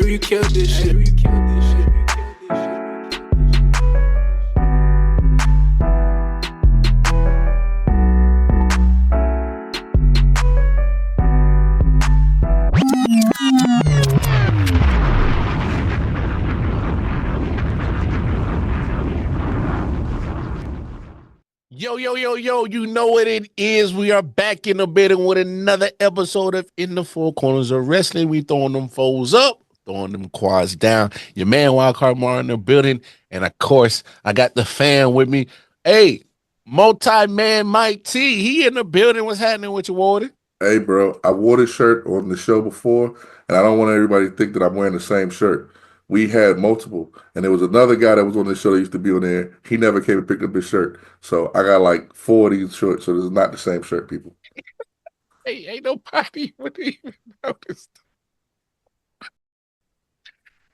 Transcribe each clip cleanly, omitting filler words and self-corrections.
Drew, you killed this shit. Yo, you know what it is. We are back in the building with another episode of In the Four Corners of Wrestling. We throwing them foes up, throwing them quads down. Your man, Wildcard Mar, in the building. And, of course, I got the fan with me. Hey, multi-man Mike T. He in the building. What's happening with you, Warden? Hey, bro, I wore this shirt on the show before, and I don't want everybody to think that I'm wearing the same shirt. We had multiple, and there was another guy that was on this show that used to be on there. He never came and picked up his shirt. So I got like 4 of these shirts, so this is not the same shirt, people. Hey, ain't nobody would even notice.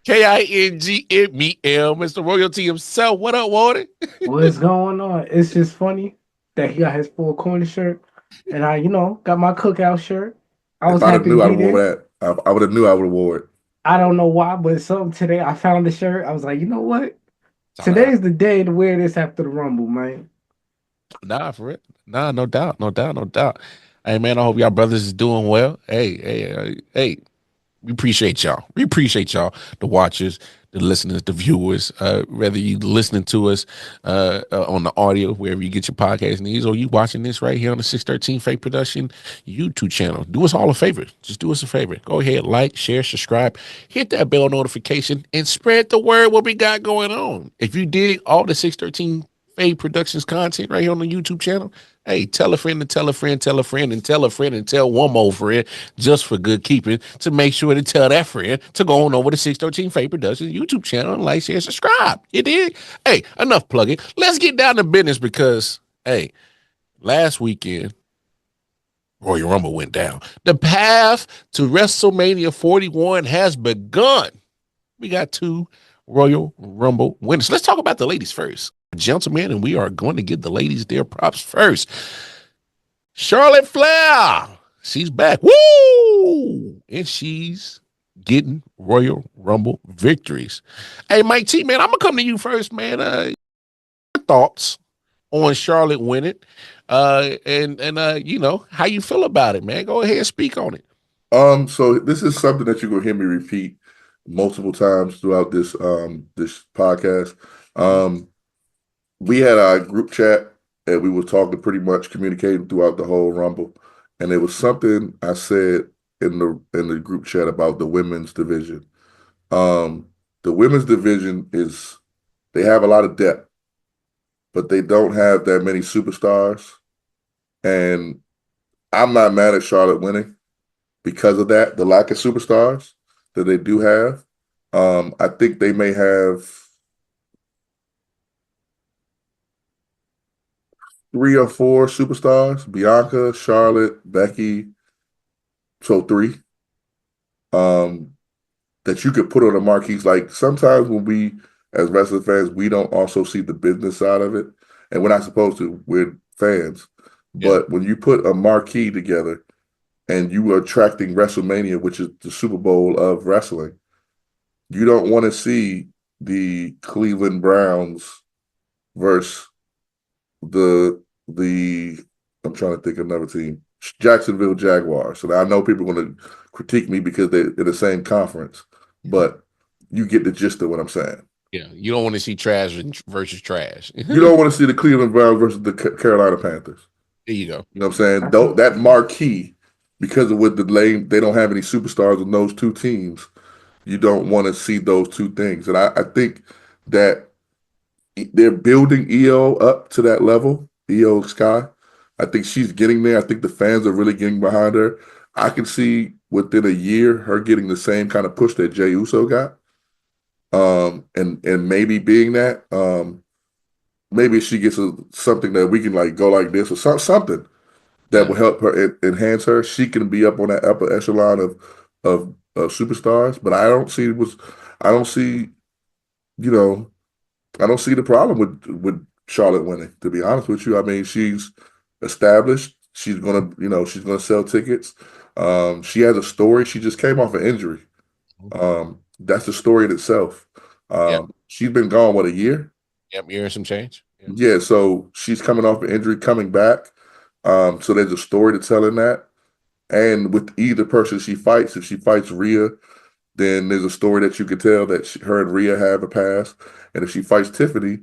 KINGMEL, Mr. Royalty himself. What up, Warden? What's going on? It's just funny that he got his full corner shirt, and I, got my cookout shirt. I was happy to be there. I would have knew I would have wore it. I don't know why, but something today I found the shirt. I was like, you know what? Today's the day to wear this after the Rumble, man. Nah, for it. Nah, no doubt. Hey, man, I hope y'all brothers is doing well. Hey, we appreciate y'all. The watchers, the listeners, the viewers, whether you listening to us on the audio, wherever you get your podcast needs, or you watching this right here on the 613 Faye Production YouTube channel. Do us all a favor. Just do us a favor. Go ahead, like, share, subscribe, hit that bell notification, and spread the word what we got going on. If you dig all the 613 Faye Productions content right here on the YouTube channel, hey, tell a friend and tell a friend, tell a friend and tell a friend and tell one more friend, just for good keeping, to make sure to tell that friend to go on over to 613 Faye Productions YouTube channel and like, share, subscribe. You dig? Hey, enough plugging. Let's get down to business because, hey, last weekend, Royal Rumble went down. The path to WrestleMania 41 has begun. We got 2 Royal Rumble winners. Let's talk about the ladies first. Gentlemen, and we are going to give the ladies their props first. Charlotte Flair, she's back. Woo! And she's getting Royal Rumble victories. Hey, Mike T, man, I'm going to come to you first, man. Your thoughts on Charlotte winning and how you feel about it, man. Go ahead and speak on it. So this is something that you're going to hear me repeat multiple times throughout this podcast. We had our group chat and we were talking, pretty much communicating throughout the whole Rumble. And it was something I said in the group chat about the women's division. The women's division they have a lot of depth, but they don't have that many superstars. And I'm not mad at Charlotte winning because of that, the lack of superstars that they do have. I think they may have 3 or 4 superstars: Bianca, Charlotte, Becky. So 3 that you could put on the marquees. Like, sometimes when we, as wrestling fans, we don't also see the business side of it, and we're not supposed to. We're fans. Yeah. But when you put a marquee together and you are attracting WrestleMania, which is the Super Bowl of wrestling, you don't want to see the Cleveland Browns versus I'm trying to think of another team, Jacksonville Jaguars. So I know people are going to critique me because they're in the same conference, but you get the gist of what I'm saying. Yeah, you don't want to see trash versus trash. You don't want to see the Cleveland Browns versus the Carolina Panthers. There you go. You know what I'm saying? That marquee, because of what they don't have any superstars in those 2 teams, you don't want to see those 2 things. And I think that they're building EO up to that level, EO Sky. I think she's getting there. I think the fans are really getting behind her. I can see within a year her getting the same kind of push that Jey Uso got. And maybe being that, maybe she gets something that we can like go like this or something that will help her enhance her. She can be up on that upper echelon of superstars. But I don't see the problem with Charlotte winning, to be honest with you. I mean, she's established. She's gonna sell tickets. She has a story. She just came off an injury. That's the story in itself. Yep. She's been gone, what, a year? Yep. Year and some change. Yep. Yeah, so she's coming off an injury, coming back. So there's a story to tell in that. And with either person she fights, if she fights Rhea, then there's a story that you could tell that her and Rhea have a past. And if she fights Tiffany,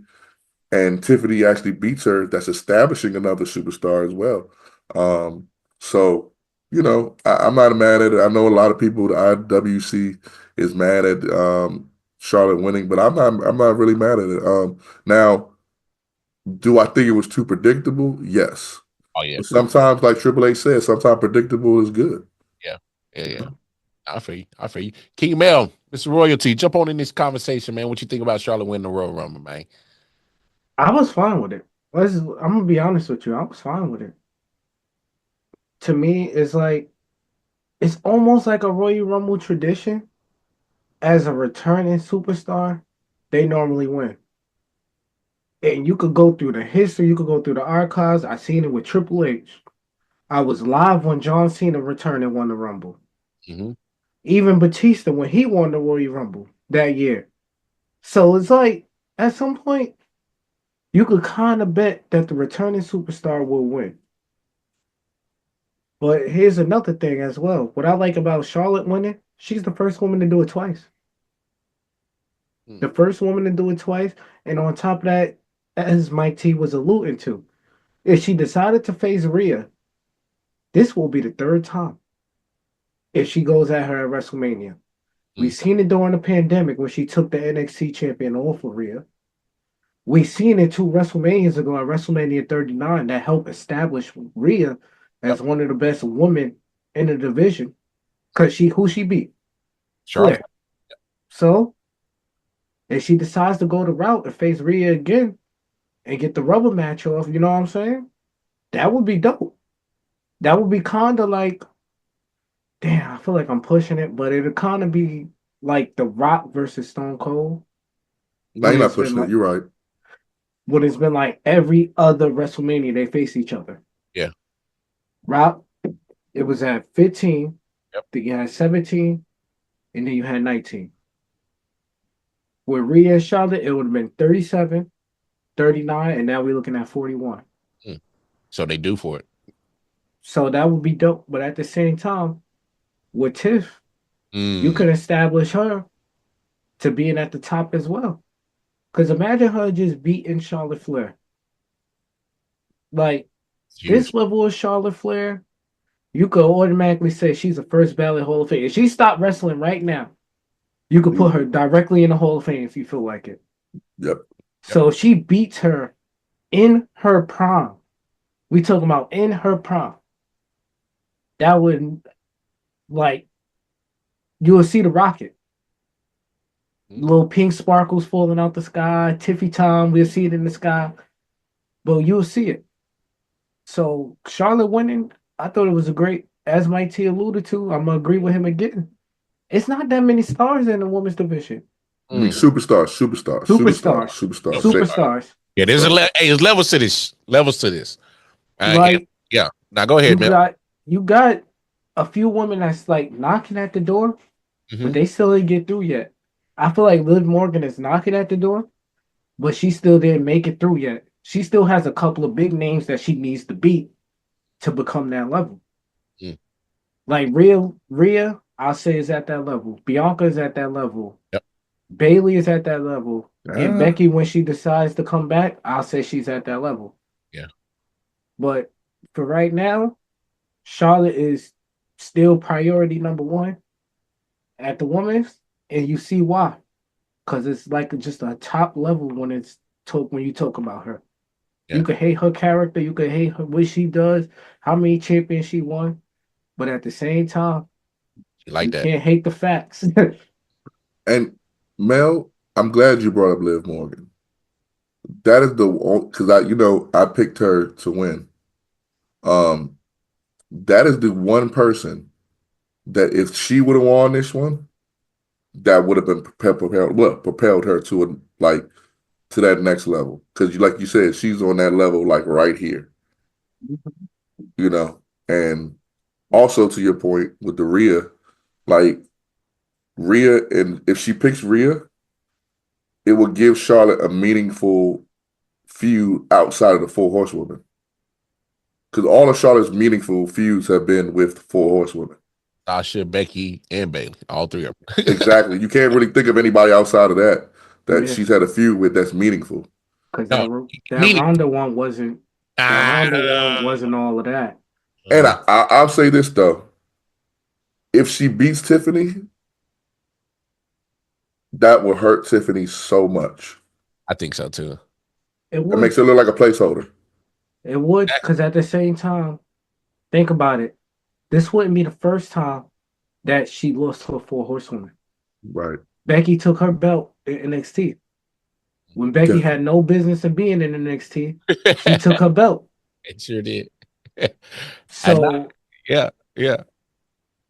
and Tiffany actually beats her, that's establishing another superstar as well. So, I'm not mad at it. I know a lot of people, the IWC is mad at Charlotte winning, but I'm not really mad at it. Now, do I think it was too predictable? Yes. Oh yeah. But sometimes, like Triple H said, sometimes predictable is good. Yeah. Yeah. Yeah. I feel you. I feel you. King Mel, Mr. Royalty, jump on in this conversation, man. What you think about Charlotte winning the Royal Rumble, man? I was fine with it. I'm gonna be honest with you. I was fine with it. To me, it's almost like a Royal Rumble tradition. As a returning superstar, they normally win. And you could go through the history, you could go through the archives. I seen it with Triple H. I was live when John Cena returned and won the Rumble. Mm-hmm. Even Batista when he won the Royal Rumble that year. So it's like at some point you could kind of bet that the returning superstar will win. But here's another thing as well. What I like about Charlotte winning, she's the first woman to do it twice. The first woman to do it twice. And on top of that, as Mike T was alluding to, if she decided to face Rhea, this will be the third time if she goes at her at WrestleMania. We've seen it during the pandemic when she took the NXT champion off of Rhea. We've seen it 2 WrestleManias ago at WrestleMania 39 that helped establish Rhea as one of the best women in the division. Because who she beat? Charlotte. Flair. So, if she decides to go the route and face Rhea again and get the rubber match off, you know what I'm saying? That would be dope. That would be kind of like, damn, I feel like I'm pushing it, but it would kind of be like The Rock versus Stone Cold. No, you're not pushing it. You're right. When it's been like every other WrestleMania, they face each other. Yeah. Rock, it was at 15. Yep. Then you had 17, and then you had 19. With Rhea and Charlotte, it would have been 37, 39, and now we're looking at 41. So they do for it. So that would be dope. But at the same time, with Tiff, you could establish her to being at the top as well. Because imagine her just beating Charlotte Flair. Like, this level of Charlotte Flair, you could automatically say she's a first ballot Hall of Fame. If she stopped wrestling right now, you could put her directly in the Hall of Fame if you feel like it. Yep. So if she beats her in her prime, we talking about in her prime, that would, like, you will see the rocket. Little pink sparkles falling out the sky. Tiffy time, we'll see it in the sky. But you'll see it. So Charlotte winning, I thought it was a great, as Mike T alluded to, I'm going to agree with him again. It's not that many stars in the women's division. I mean, superstars. Yeah, there's there's levels to this. Levels to this. Like, yeah. Now go ahead, man. You got a few women that's like knocking at the door, but they still didn't get through yet. I feel like Liv Morgan is knocking at the door, but she still didn't make it through yet. She still has a couple of big names that she needs to beat to become that level. Like Rhea, I'll say is at that level. Bianca is at that level. Yep. Bailey is at that level. And Becky, when she decides to come back, I'll say she's at that level. Yeah. But for right now, Charlotte is still priority number one at the women's, and you see why. Because it's like just a top level when you talk about her. Yeah. You could hate her character, you could hate her, what she does, how many champions she won, but at the same time, you can't hate the facts. And Mel, I'm glad you brought up Liv Morgan. That is because I picked her to win. That is the one person that if she would have won this one, that would have been propelled her to that next level. Because like you said, she's on that level like right here. And also to your point with the Rhea, like Rhea, and if she picks Rhea, it will give Charlotte a meaningful feud outside of the Four Horsewomen. Because all of Charlotte's meaningful feuds have been with Four Horsewomen. Sasha, Becky, and Bayley, all three of them. Exactly. You can't really think of anybody outside of that Yeah. she's had a feud with that's meaningful. Because No, that meaning- Ronda one wasn't. That Ronda one wasn't all of that. And I'll say this though: if she beats Tiffany, that will hurt Tiffany so much. I think so too. It makes her look like a placeholder. It would, because at the same time, think about it. This wouldn't be the first time that she lost to a Four Horsewoman. Right. Becky took her belt in NXT. When Becky had no business in being in NXT, she took her belt. It sure did. So yeah.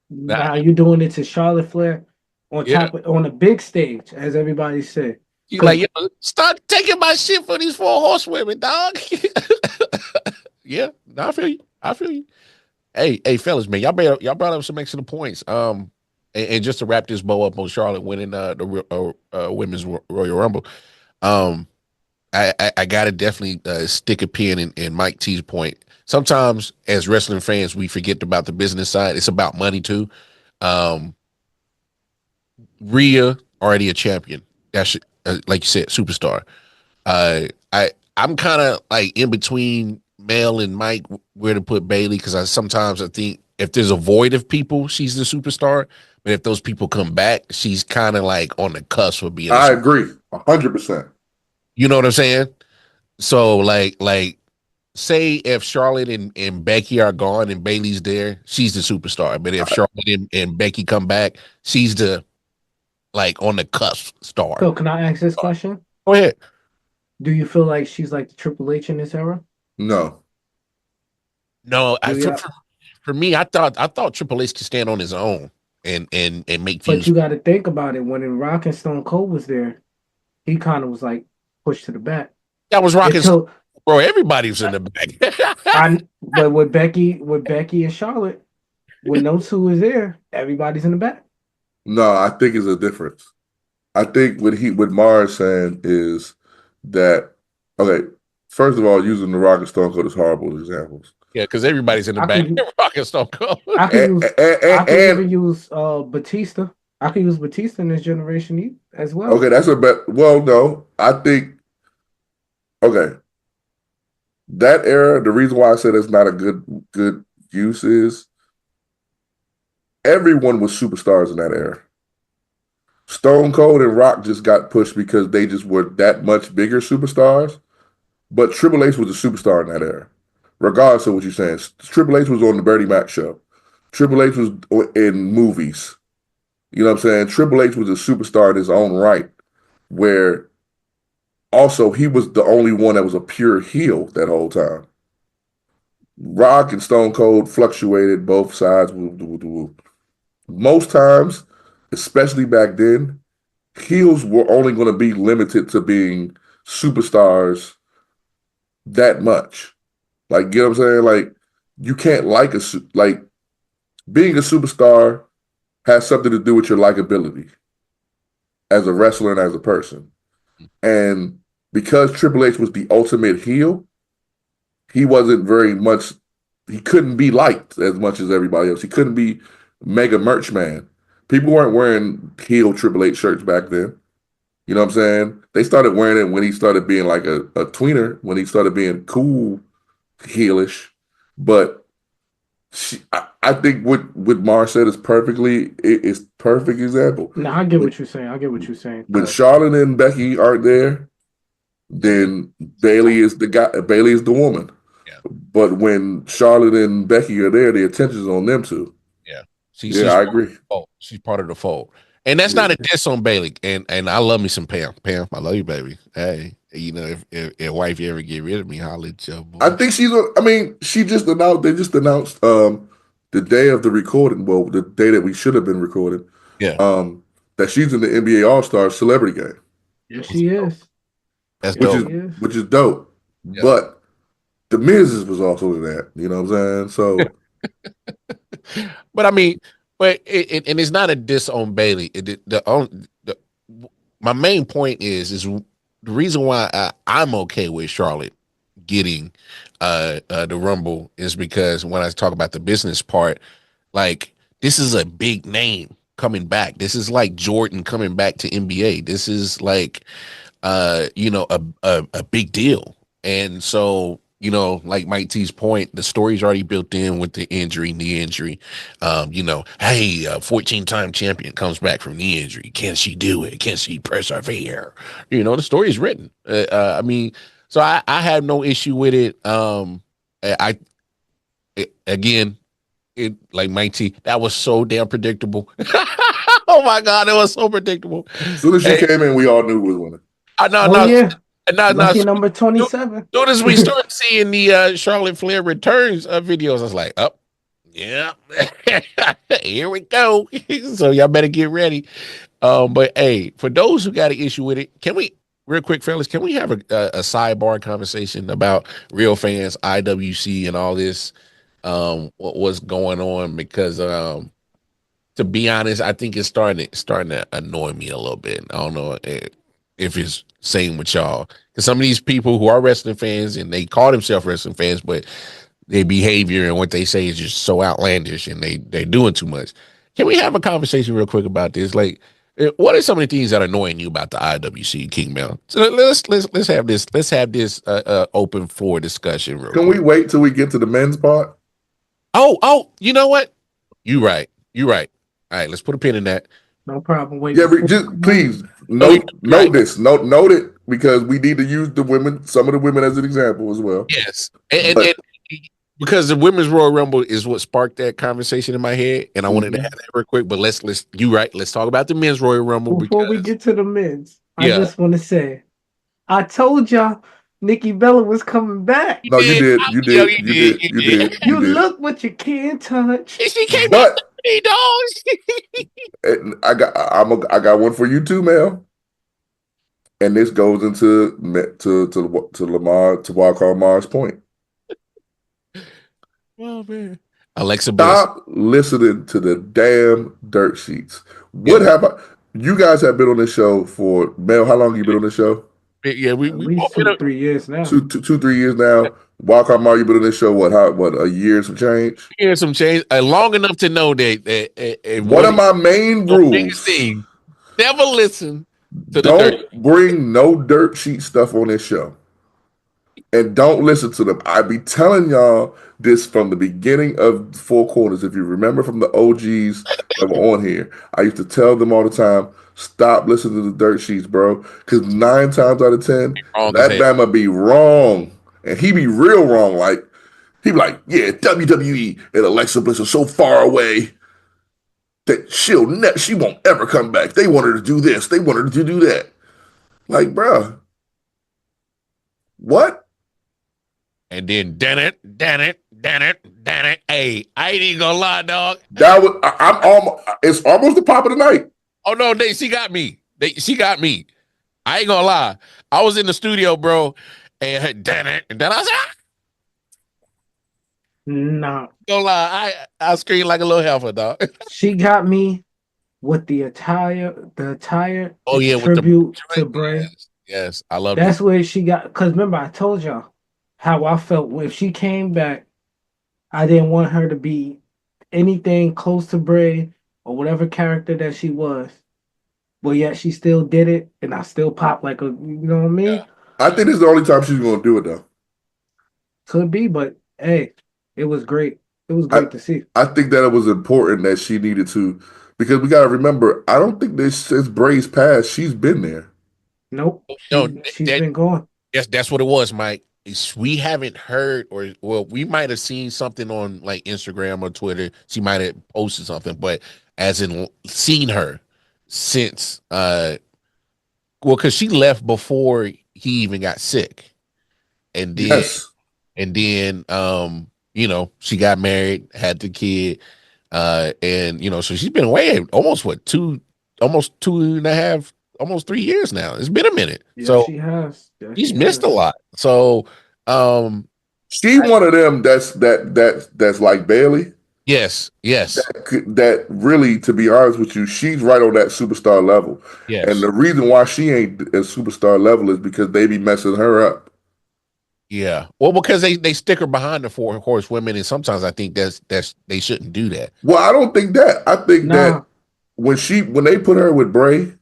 Now you're doing it to Charlotte Flair on top of, on a big stage, as everybody said. You like, yo, start taking my shit for these Four Horsewomen, dog. Yeah, no, I feel you. Hey, fellas, man, y'all brought up some excellent points. And just to wrap this bow up on Charlotte winning the women's Royal Rumble, I gotta definitely stick a pin in Mike T's point. Sometimes as wrestling fans, we forget about the business side. It's about money too. Rhea already a champion. That's like you said, superstar. I'm kind of like in between Mel and Mike where to put Bayley, because sometimes I think if there's a void of people, she's the superstar. But if those people come back, she's kind of like on the cusp of being. I agree, 100%. You know what I'm saying? So like say if Charlotte and Becky are gone and Bayley's there, she's the superstar. But if Charlotte and Becky come back, she's the like on the cusp star. So can I ask this question? Go ahead. Do you feel like she's like the Triple H in this era? No. For me, I thought Triple H could stand on his own and make feuds. But you got to think about it. When Rock and Stone Cold was there, he kind of was like pushed to the back. That was Rock and Stone, bro. Everybody was in the back. But with Becky and Charlotte, when those two is there, everybody's in the back. No, I think it's a difference. I think what Mars saying is that, okay, first of all, using the Rock and Stone Cold is horrible examples. Yeah, because everybody's in the back. Rock and Stone Cold. I can use Batista. I can use Batista in this generation as well. Okay, that's a bet. Well, no, I think, okay, that era, the reason why I said it's not a good use is everyone was superstars in that era. Stone Cold and Rock just got pushed because they just were that much bigger superstars. But Triple H was a superstar in that era, regardless of what you're saying. Triple H was on the Bertie Mac show. Triple H was in movies. You know what I'm saying? Triple H was a superstar in his own right, where also he was the only one that was a pure heel that whole time. Rock and Stone Cold fluctuated both sides. Most times, especially back then, heels were only going to be limited to being superstars that much. Like, you know what I'm saying? Like, you can't being a superstar has something to do with your likability as a wrestler and as a person. And because Triple H was the ultimate heel, he wasn't he couldn't be liked as much as everybody else. He couldn't be mega merch man. People weren't wearing heel Triple H shirts back then. You know what I'm saying? They started wearing it when he started being like a tweener, when he started being cool, heelish. But I think what Mar said is it's perfect example. No, I get what you're saying. When Charlotte and Becky aren't there, then Bayley is the guy. Bayley is the woman. Yeah. But when Charlotte and Becky are there, the attention's on them two. Yeah. I agree. She's part of the fold. And that's not a diss on Bayley. And I love me some Pam. Pam, I love you, baby. Hey, you know, if wife you ever get rid of me, holla at your boy. I think she just announced, they just announced the day of the recording, well, the day that we should have been recording. Yeah. That she's in the NBA All-Star Celebrity Game. Yes, she is. That's dope. Which is dope. Yeah. But the Miz was also in that. You know what I'm saying? So but I mean, but and it's not a diss on Bailey. My main point is the reason why I'm okay with Charlotte getting the Rumble is because when I talk about the business part, like this is a big name coming back. This is like Jordan coming back to NBA. This is like a big deal. And so, like Mike T's point, the story's already built in with the knee injury. Hey, a 14-time champion comes back from knee injury. Can she do it? Can she persevere? The story is written. I mean, so I have no issue with it. Again, like Mike T, that was so damn predictable. Oh my God, it was so predictable. As soon as she came in, we all knew who was winning. Lucky number 27. Soon as we started seeing the Charlotte Flair returns videos, I was like, oh, yeah, here we go. So y'all better get ready. But hey, for those who got an issue with it, can we, real quick, fellas, can we have a sidebar conversation about real fans, IWC, and all this? What's going on? Because to be honest, I think it's starting to annoy me a little bit. I don't know if it's same with y'all, because some of these people who are wrestling fans and they call themselves wrestling fans, but their behavior and what they say is just so outlandish and they're doing too much. Can we have a conversation real quick about this? Like, what are some of the things that are annoying you about the IWC, King Mel? So let's have this open for discussion. Can we wait till we get to the men's part? Oh, you know what? You right. All right, let's put a pin in that. No problem. Wait. Yeah, just please note this. Note it, because we need to use some of the women as an example as well. Yes, and because the Women's Royal Rumble is what sparked that conversation in my head, and I wanted to have that real quick. But let's talk about the Men's Royal Rumble before we get to the men's. I just want to say, I told y'all Nikki Bella was coming back. No, you did. You did. You look what you can't touch. She came back. I got one for you too, Mel. And this goes into Lamar, to Lamar's point. Oh man, Alexa Bliss. Stop listening to the damn dirt sheets. You guys have been on this show for, Mel, how long have you been on this show? Yeah, we at least 2-3 years now. 2-3 years now. Wildcard Mar, you been on this show what a year, some change? Yeah, some change. Long enough to know that one of my main rules: never listen to don't bring no dirt sheet stuff on this show, and don't listen to them. I be telling y'all this from the beginning of Four Corners. If you remember from the OGs that were on here, I used to tell them all the time, stop listening to the dirt sheets, bro. Because 9 times out of 10, that Bama be wrong. And he be real wrong. Like, he be like, yeah, WWE and Alexa Bliss are so far away that she won't ever come back. They want her to do this. They want her to do that. Like, bro. What? And then, damn it. Hey, I ain't even gonna lie, dog. It's almost the pop of the night. Oh no, she got me. She got me. I ain't gonna lie. I was in the studio, bro, and then I was like, nah. Don't lie. I screamed like a little heifer, dog. She got me with the attire. Oh yeah, tribute to Bray. Yes, I love that's where she got. Because remember, I told y'all how I felt if she came back. I didn't want her to be anything close to Bray or whatever character that she was. But yet she still did it, and I still popped like a, you know what I mean? Yeah. I think this is the only time she's going to do it, though. Could be, but hey, it was great. It was great to see. I think that it was important that she needed to, because we got to remember, I don't think this since Bray's passed, she's been there. Nope. She's been gone. Yes, that's what it was, Mike. We haven't heard, we might have seen something on like Instagram or Twitter. She might have posted something, but as in seen her since, because she left before he even got sick, and then, she got married, had the kid, and so she's been away almost 2.5, almost 3 years now. It's been a minute. Yeah, so she has. Yeah, she's missed a lot. So she one of them that's like Bailey. Yes, yes, that really, to be honest with you, she's right on that superstar level. And yes. the reason why she ain't at superstar level is because they be messing her up. Yeah. Well, because they stick her behind the four horsewomen, and sometimes I think that's they shouldn't do that. Well, I don't think that. I think that Nah, when they put her with Bray,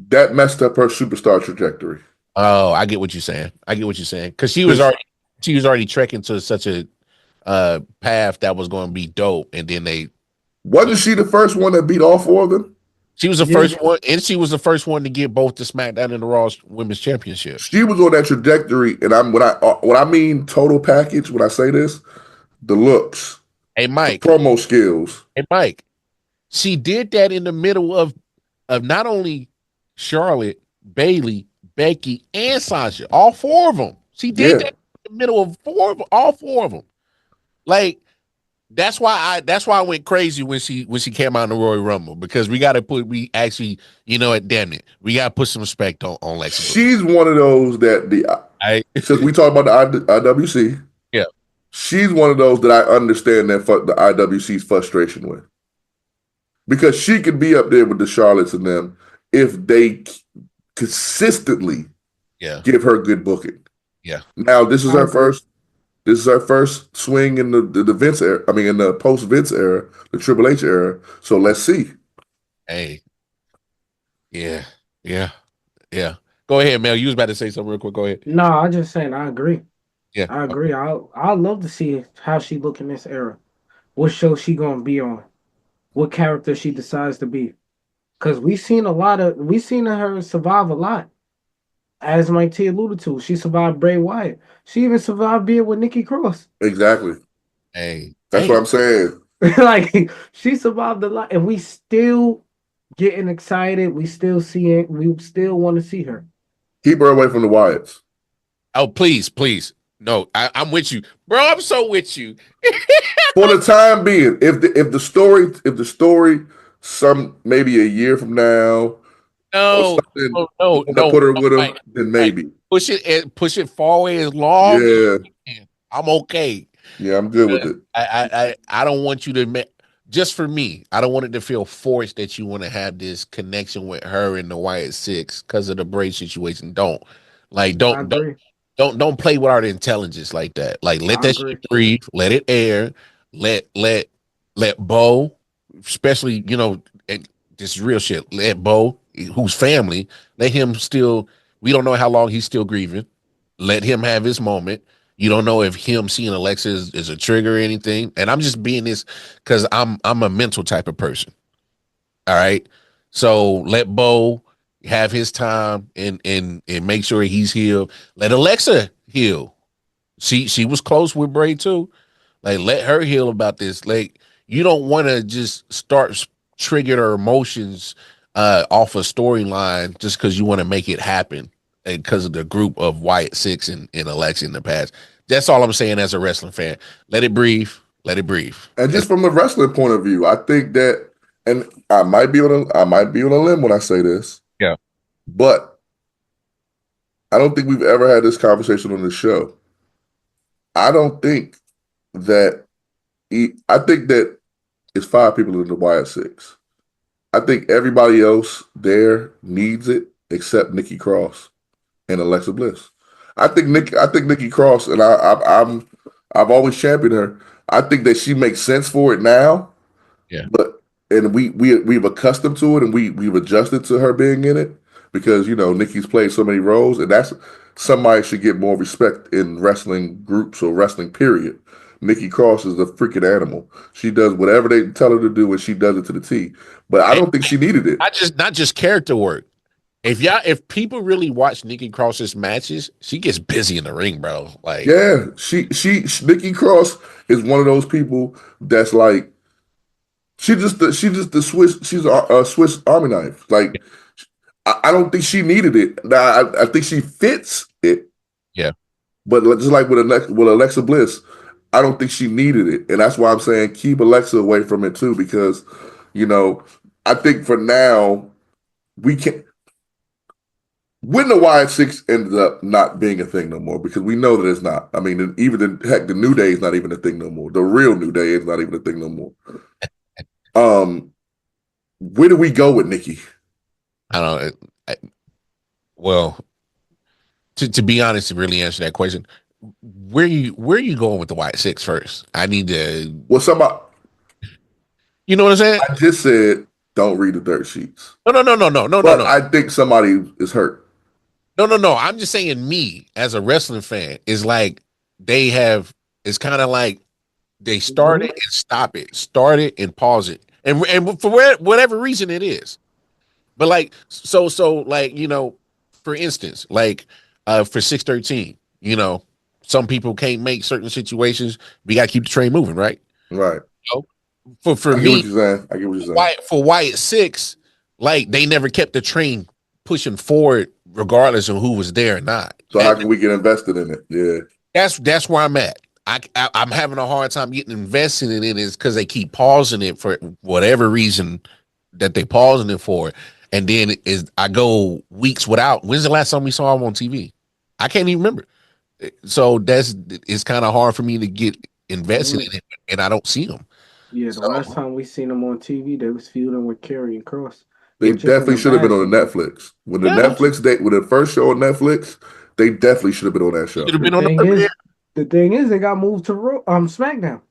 that messed up her superstar trajectory. Oh, I get what you're saying. I get what you're saying because Because she was already trekking to such a path that was going to be dope, and then they wasn't she the first one that beat all four of them? she was the yeah, first one, and she was the first one to get both the SmackDown and the Raw Women's Championship. She was on that trajectory, and when I mean total package, when I say this, the looks, Hey the Mike, promo skills. hey Mike, she did that in the middle of not only Charlotte, Bailey, Becky, and Sasha, all four of them. She did Yeah, that in the middle of all four of them. Like that's why I went crazy when she came out in the Royal Rumble because we actually damn it we gotta put some respect on Lexa Bliss. she's one of those that I since we talk about the IWC, yeah she's one of those that I understand the IWC's frustration with because she could be up there with the Charlottes and them if they consistently yeah give her good booking. yeah Now I agree. this is her first swing in the Vince era. I mean, in the post Vince era, the Triple H era. So let's see. hey yeah yeah yeah. Go ahead, Mel. You was about to say something real quick. Go ahead. No, I just saying I agree. Yeah. I Okay. agree. I love to see how she look in this era. What show she gonna be on? What character she decides to be? Because we seen her survive a lot. As Mike T alluded to, she survived Bray Wyatt. She even survived being with Nikki Cross. Exactly. Hey That's what I'm saying. Like she survived a lot, and we still getting excited. We still seeing. We still want to see her. Keep her away from the Wyatts. oh please no I'm with you, bro. I'm so with you. For the time being, if the story some maybe a year from now or No something no you no want to no put her with Mike, him, then Mike, maybe. push it forward as long as Yeah, you can. I'm okay. yeah, I'm good with it. I don't want you to just for me. I don't want it to feel forced that you want to have this connection with her and the Wyatt Six because of the Bray situation. Don't like I agree. don't play with our intelligence like that. Like let I that shit agree. breathe, let it air, let Bo, especially and this is real shit. Let Bo, who's family, let him still. We don't know how long he's still grieving. Let him have his moment. You don't know if him seeing Alexa is a trigger or anything. And I'm just being this because I'm a mental type of person. All right. So let Bo have his time and make sure he's healed. Let Alexa heal. She was close with Bray too. Like let her heal about this. Like you don't want to just start trigger her emotions off a storyline just because you want to make it happen because of the group of Wyatt Six and Alexa in the past. That's all I'm saying as a wrestling fan. Let it breathe. Let it breathe. And That's just from a wrestling point of view, I think that, and I might be on a limb when I say this, yeah. but I don't think we've ever had this conversation on the show. I don't think that I think that it's five people in the Wyatt Six. I think everybody else there needs it except Nikki Cross and Alexa Bliss. I think Nikki Cross, and I've always championed her. I think that she makes sense for it now, Yeah. but and we've accustomed to it, and we've adjusted to her being in it because Nikki's played so many roles, and that's somebody should get more respect in wrestling groups or wrestling period. Nikki Cross is a freaking animal. She does whatever they tell her to do, and she does it to the T. But I And don't think she needed it. not just character work. If people really watch Nikki Cross's matches, she gets busy in the ring, bro. Like Yeah, Nikki Cross is one of those people that's like she just the Swiss. She's a Swiss Army knife. Like I don't think she needed it. Now I think she fits it, yeah. but just like with Alexa Bliss, I don't think she needed it, and that's why I'm saying keep Alexa away from it too, because you know I think for now we can't. when the Wyatt Six ended up not being a thing no more, because we know that it's not. I mean, even the New Day is not even a thing no more. The real New Day is not even a thing no more. Where do we go with Nikki? I don't. Well, to be honest, to really answer that question, where you going with the White Six first? I need to. Well, somebody. You know what I'm saying? I just said don't read the dirt sheets. No. But I think somebody is hurt. No. I'm just saying, me as a wrestling fan is like they have. It's kind of like they start it and stop it, start it and pause it, and for whatever reason it is. But like so like for instance, like for 613, some people can't make certain situations. We got to keep the train moving, right? Right. For I get me, what you're saying. I get what you're saying. For Wyatt Six, like they never kept the train pushing forward, regardless of who was there or not. So how can we get invested in it? Yeah. That's where I'm at. I'm having a hard time getting invested in it is because they keep pausing it for whatever reason that they pausing it for, and then I go weeks without. When's the last time we saw him on TV? I can't even remember. So it's kind of hard for me to get invested in it, and I don't see him. Yeah, the last time we seen them on TV, they was feuding with Karrion Kross. They definitely should have been on the Netflix. When the first show on Netflix, they definitely should have been on that show. Should have been on the premiere. The thing is, they got moved to SmackDown.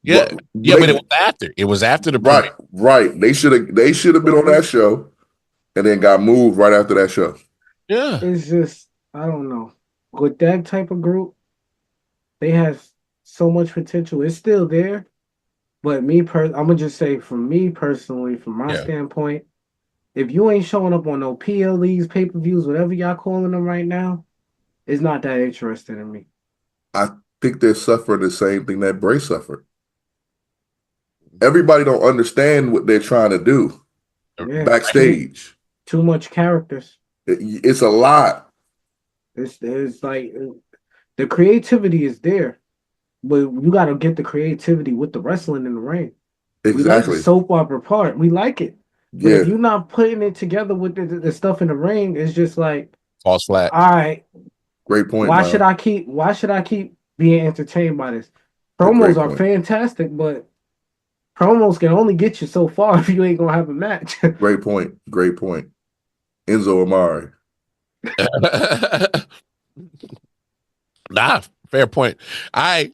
Yeah, but it was after. It was after the premiere. Right. They should have been on that show, and then got moved right after that show. Yeah, it's just I don't know. With that type of group, they have so much potential. It's still there, but I'm gonna just say, from me personally, from my standpoint, if you ain't showing up on no PLEs, pay-per-views, whatever y'all calling them right now, it's not that interesting in me. I think they're suffering the same thing that Bray suffered. Everybody don't understand what they're trying to do backstage. Too much characters. It's a lot. It's like the creativity is there, but you got to get the creativity with the wrestling in the ring. Exactly. We like the soap opera part. We like it. But if you're not putting it together with the stuff in the ring, it's just like false flat. All right. Great point. Why should I keep being entertained by this? Promos are fantastic, but promos can only get you so far if you ain't gonna have a match. Great point. Enzo Amari. Nah, fair point. Hey,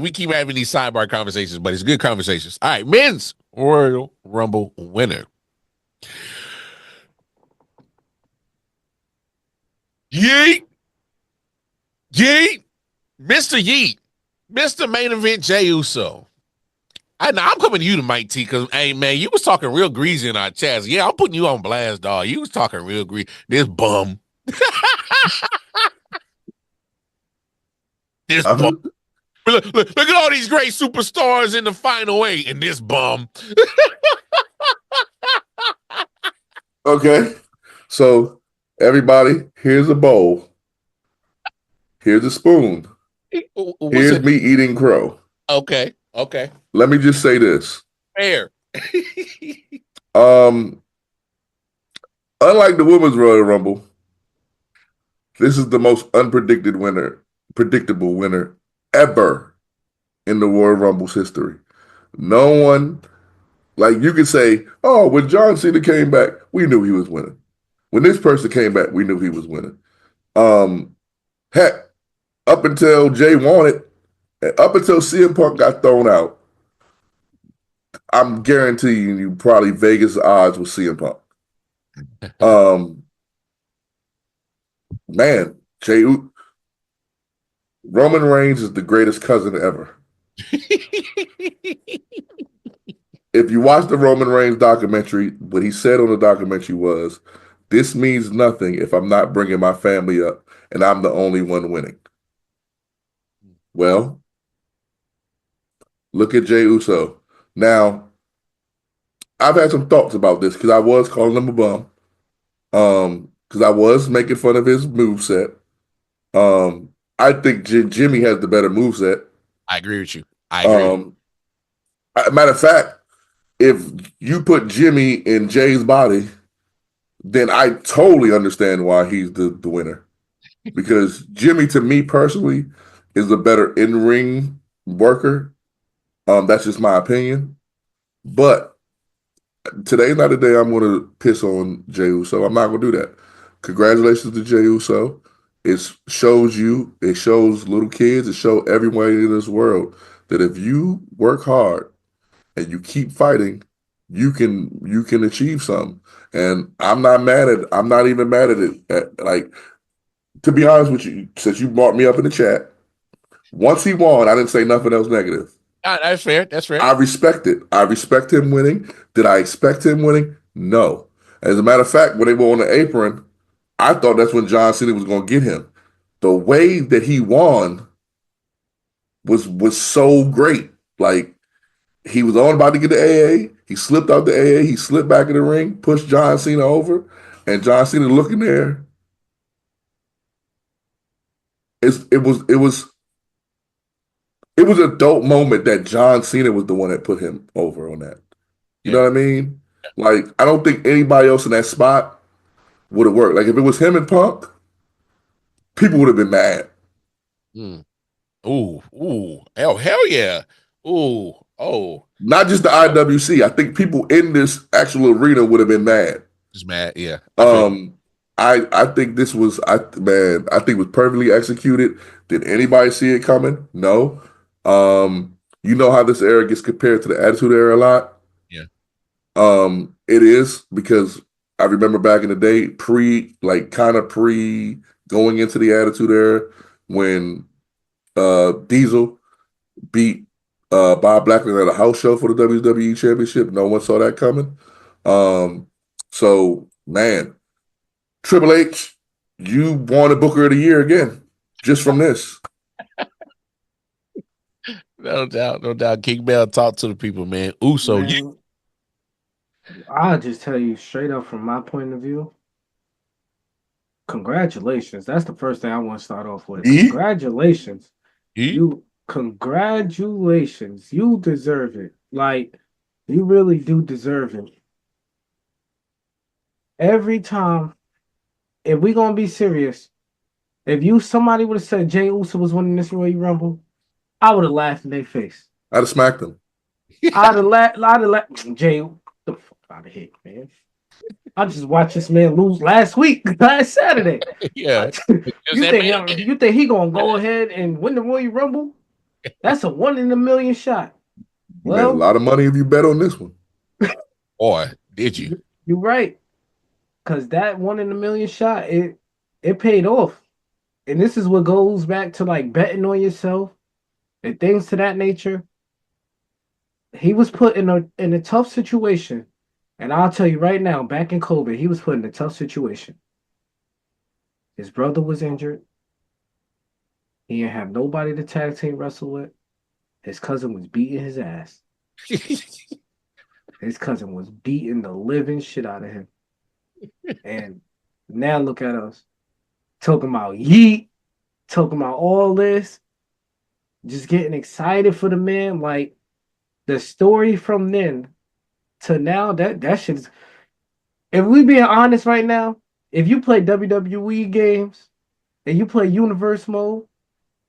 we keep having these sidebar conversations, but it's good conversations. All right, men's Royal Rumble winner. Yeet, Mr. Yeet, Mr. Main Event Jey Uso. I'm coming to you, Mike T, because, hey, man, you was talking real greasy in our chats. Yeah, I'm putting you on blast, dog. You was talking real greasy. This bum. This bum. Look at all these great superstars in the final eight, and this bum. Okay, so everybody, here's a bowl. Here's a spoon. Here's me eating crow. Okay. Let me just say this. Fair. Unlike the Women's Royal Rumble, this is the most predictable winner ever in the Royal Rumble's history. No one, like you could say, oh, when John Cena came back, we knew he was winning. When this person came back, we knew he was winning. Heck, up until Jay won it, up until CM Punk got thrown out, I'm guaranteeing you probably Vegas odds with CM Punk. Man, Roman Reigns is the greatest cousin ever. If you watch the Roman Reigns documentary, what he said on the documentary was, this means nothing if I'm not bringing my family up and I'm the only one winning. Well, look at Jey Uso. Now, I've had some thoughts about this because I was calling him a bum. Because I was making fun of his moveset. I think Jimmy has the better moveset. I agree with you. Matter of fact, if you put Jimmy in Jay's body, then I totally understand why he's the winner. Because Jimmy, to me personally, is a better in-ring worker. That's just my opinion. But today's not the day I'm going to piss on Jey Uso. I'm not going to do that. Congratulations to Jey Uso. It shows little kids, it shows everybody in this world that if you work hard and you keep fighting, you can achieve something. And I'm not even mad at it. Like, to be honest with you, since you brought me up in the chat, once he won, I didn't say nothing else negative. That's fair. That's fair. I respect it. I respect him winning. Did I expect him winning? No. As a matter of fact, when they were on the apron, I thought that's when John Cena was going to get him. The way that he won was so great. Like, he was on about to get the AA. He slipped out the AA. He slipped back in the ring, pushed John Cena over, and John Cena looking there. It was a dope moment that John Cena was the one that put him over on that. You know what I mean? Like, I don't think anybody else in that spot would have worked. Like, if it was him and Punk, people would have been mad. Mm. Ooh, hell yeah. Ooh, oh. Not just the IWC. I think people in this actual arena would have been mad. Just mad, yeah. I think this was I think it was perfectly executed. Did anybody see it coming? No. You know how this era gets compared to the Attitude Era a lot? Yeah. It is because I remember back in the day, pre going into the Attitude Era when Diesel beat Bob Backlund at a house show for the WWE Championship. No one saw that coming. So man, Triple H, you won a Booker of the Year again, just from this. No doubt. King Bell, talk to the people, man. Uso, Man, I'll just tell you straight up from my point of view. Congratulations. That's the first thing I want to start off with. Yeet. Congratulations. Yeet. Congratulations. You deserve it. Like, you really do deserve it. Every time, if we gonna be serious, if somebody would have said Jey Uso was winning this Royal Rumble, I would have laughed in their face. I'd have smacked them. I'd have laughed. Jey, the fuck out of here, man. I just watched this man lose last Saturday. Yeah. You think he gonna go ahead and win the Royal Rumble? That's a 1 in a million shot. You made a lot of money if you bet on this one. Or did you? You're right. Because that 1 in a million shot, it paid off. And this is what goes back to like betting on yourself and things to that nature. He was put in a tough situation. And I'll tell you right now, back in COVID, he was put in a tough situation. His brother was injured. He didn't have nobody to tag team wrestle with. His cousin was beating his ass. His cousin was beating the living shit out of him. And now look at us. Talking about Yeet. Talking about all this. Just getting excited for the man. Like, the story from then to now, that shit's... If we being honest right now, if you play WWE games and you play Universe Mode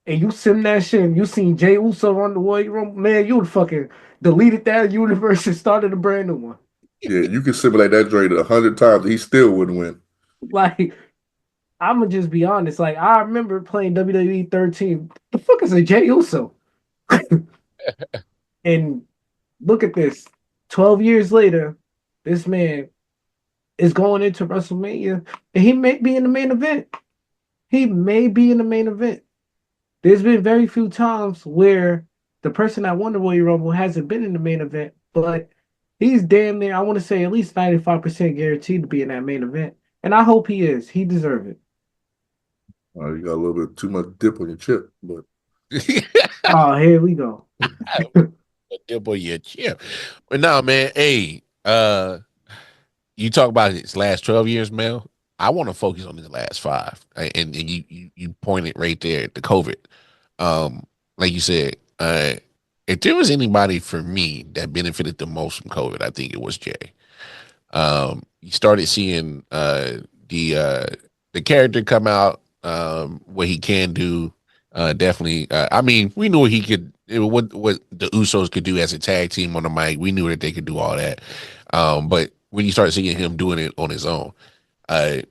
and you sim that shit and you seen Jey Uso on the Royal Rumble, man, you would fucking deleted that universe and started a brand new one. Yeah, you can simulate that trade 100 times. He still wouldn't win. Like, I'm going to just be honest. Like, I remember playing WWE 13. The fuck is a Jey Uso? And look at this. 12 years later, this man is going into WrestleMania, and he may be in the main event. There's been very few times where the person that won the Royal Rumble hasn't been in the main event, but he's damn near, I want to say, at least 95% guaranteed to be in that main event. And I hope he is. He deserves it. You got a little bit too much dip on your chip, but oh, here we go. Dip on your chip. But no, man, hey, you talk about his last 12 years, Mel. I want to focus on his last 5. And you pointed right there at the COVID. Like you said, if there was anybody for me that benefited the most from COVID, I think it was Jay. You started seeing the character come out, what he can do. Definitely. I mean, we knew he could. What the Usos could do as a tag team on the mic. We knew that they could do all that. But when you start seeing him doing it on his own, uh,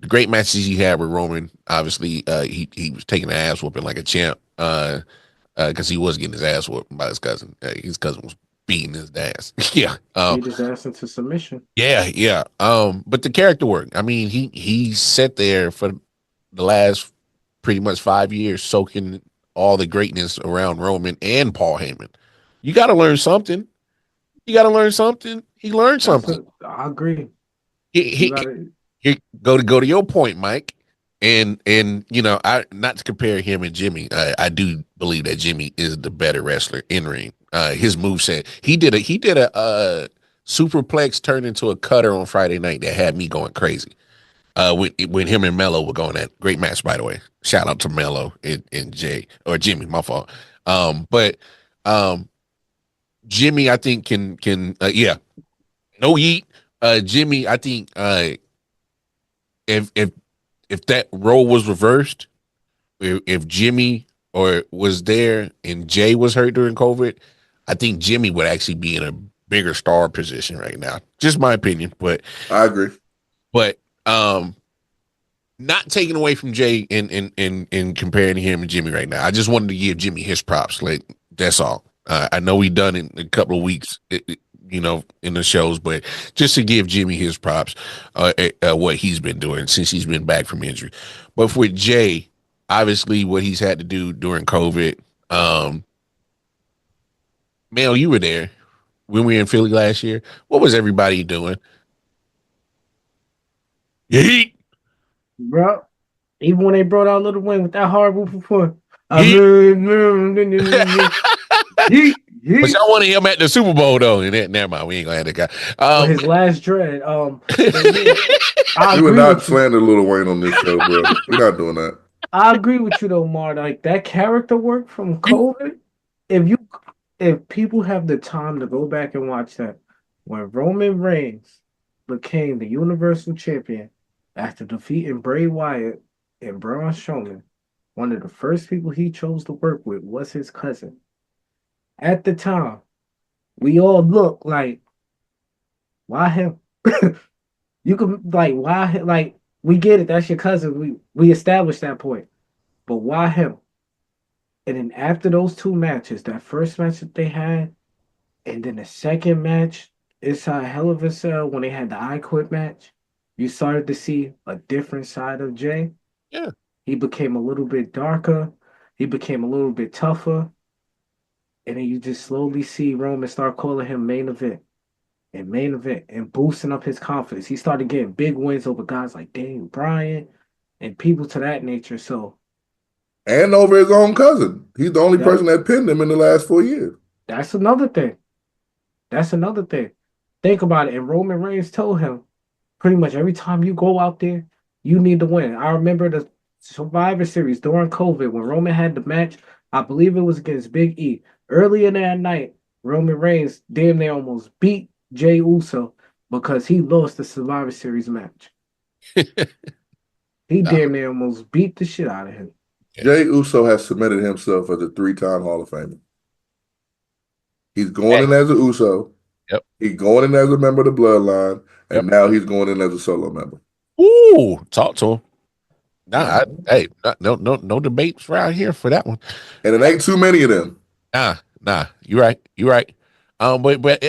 the great matches he had with Roman, obviously, he was taking the ass whooping like a champ. Because he was getting his ass whooped by his cousin. His cousin was beating his ass. Yeah. Beat his ass into submission. Yeah. But the character work. I mean, he sat there for the last pretty much 5 years, soaking all the greatness around Roman and Paul Heyman. You got to learn something. You got to learn something. He learned something. I agree. He go to your point, Mike. And I not to compare him and Jimmy. I do believe that Jimmy is the better wrestler in ring. His moveset. He did a superplex turned into a cutter on Friday night that had me going crazy. When him and Mello were going, that great match, by the way. Shout out to Mello and Jay or Jimmy, my fault. But Jimmy, I think can no Yeet. Jimmy, I think if that role was reversed, if Jimmy or was there and Jay was hurt during COVID, I think Jimmy would actually be in a bigger star position right now. Just my opinion, but I agree. But not taking away from Jay and comparing him and Jimmy right now. I just wanted to give Jimmy his props. Like that's all. I know we done it in a couple of weeks, in the shows, but just to give Jimmy his props, what he's been doing since he's been back from injury. But with Jay, obviously what he's had to do during COVID. Mel, you were there when we were in Philly last year. What was everybody doing? Yeet. Bro, even when they brought out Little Wayne with that hard whoop before. But y'all wanted him at the Super Bowl though, and never mind, we ain't gonna have that guy. His last dread. We would not slander Lil Wayne on this show, bro. We're not doing that. I agree with you though, Mar. Like that character work from COVID. If people have the time to go back and watch that, when Roman Reigns became the Universal Champion after defeating Bray Wyatt and Braun Strowman, one of the first people he chose to work with was his cousin. At the time, we all looked like, why him? You could why him? Like we get it, that's your cousin. We established that point, but why him? And then after those two matches, that first match that they had, and then the second match inside Hell of a Cell when they had the I Quit match, you started to see a different side of Jay. Yeah. He became a little bit darker. He became a little bit tougher. And then you just slowly see Roman start calling him main event and boosting up his confidence. He started getting big wins over guys like Daniel Bryan and people to that nature. So, and over his own cousin. He's the only person that pinned him in the last 4 years. That's another thing. Think about it. And Roman Reigns told him, pretty much every time you go out there, you need to win. I remember the Survivor Series during COVID when Roman had the match. I believe it was against Big E. Early in that night, Roman Reigns damn near almost beat Jey Uso because he lost the Survivor Series match. He damn near almost beat the shit out of him. Jey Uso has cemented himself as a 3-time Hall of Famer. He's going in as a Uso. Yep. He's going in as a member of the Bloodline, and now he's going in as a solo member. Ooh, talk to him. No debates around here for that one. And it ain't too many of them. Nah. You're right. But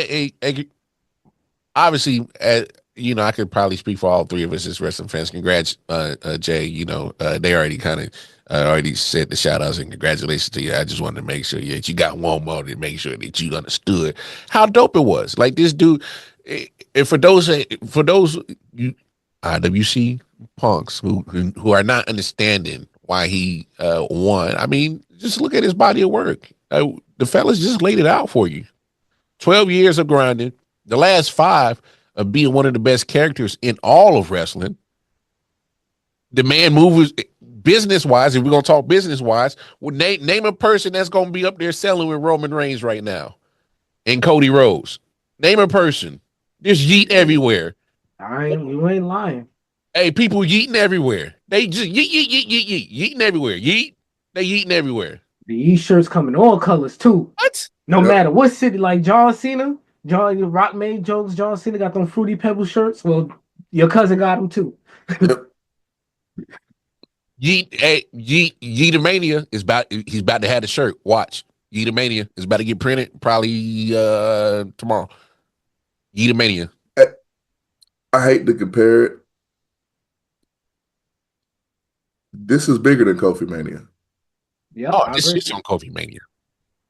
obviously, I could probably speak for all three of us as wrestling fans. Congrats, Jay. They already kind of already said the shout outs and congratulations to you. I just wanted to make sure that you got one more to make sure that you understood how dope it was. Like this dude, and for those IWC punks who are not understanding why he won. I mean, just look at his body of work. The fellas just laid it out for you. 12 years of grinding. The last 5 of being one of the best characters in all of wrestling. The man moves business-wise, if we're going to talk business-wise, name a person that's going to be up there selling with Roman Reigns right now and Cody Rhodes. Name a person. There's yeet everywhere. You ain't lying. Hey, people yeeting everywhere. They just yeeting everywhere. Yeet. They yeeting everywhere. The E shirts come in all colors too. What? No Yep. matter what city, like John Cena, Rock made jokes. John Cena got them Fruity Pebble shirts. Well, your cousin got them too. Yep. Yeet, hey, Yeetamania is about. He's about to have the shirt. Watch. Yeetamania is about to get printed probably tomorrow. Yeetamania. I hate to compare it. This is bigger than Kofi Mania. Yep, Oh, I this agree. is on Kofi Mania.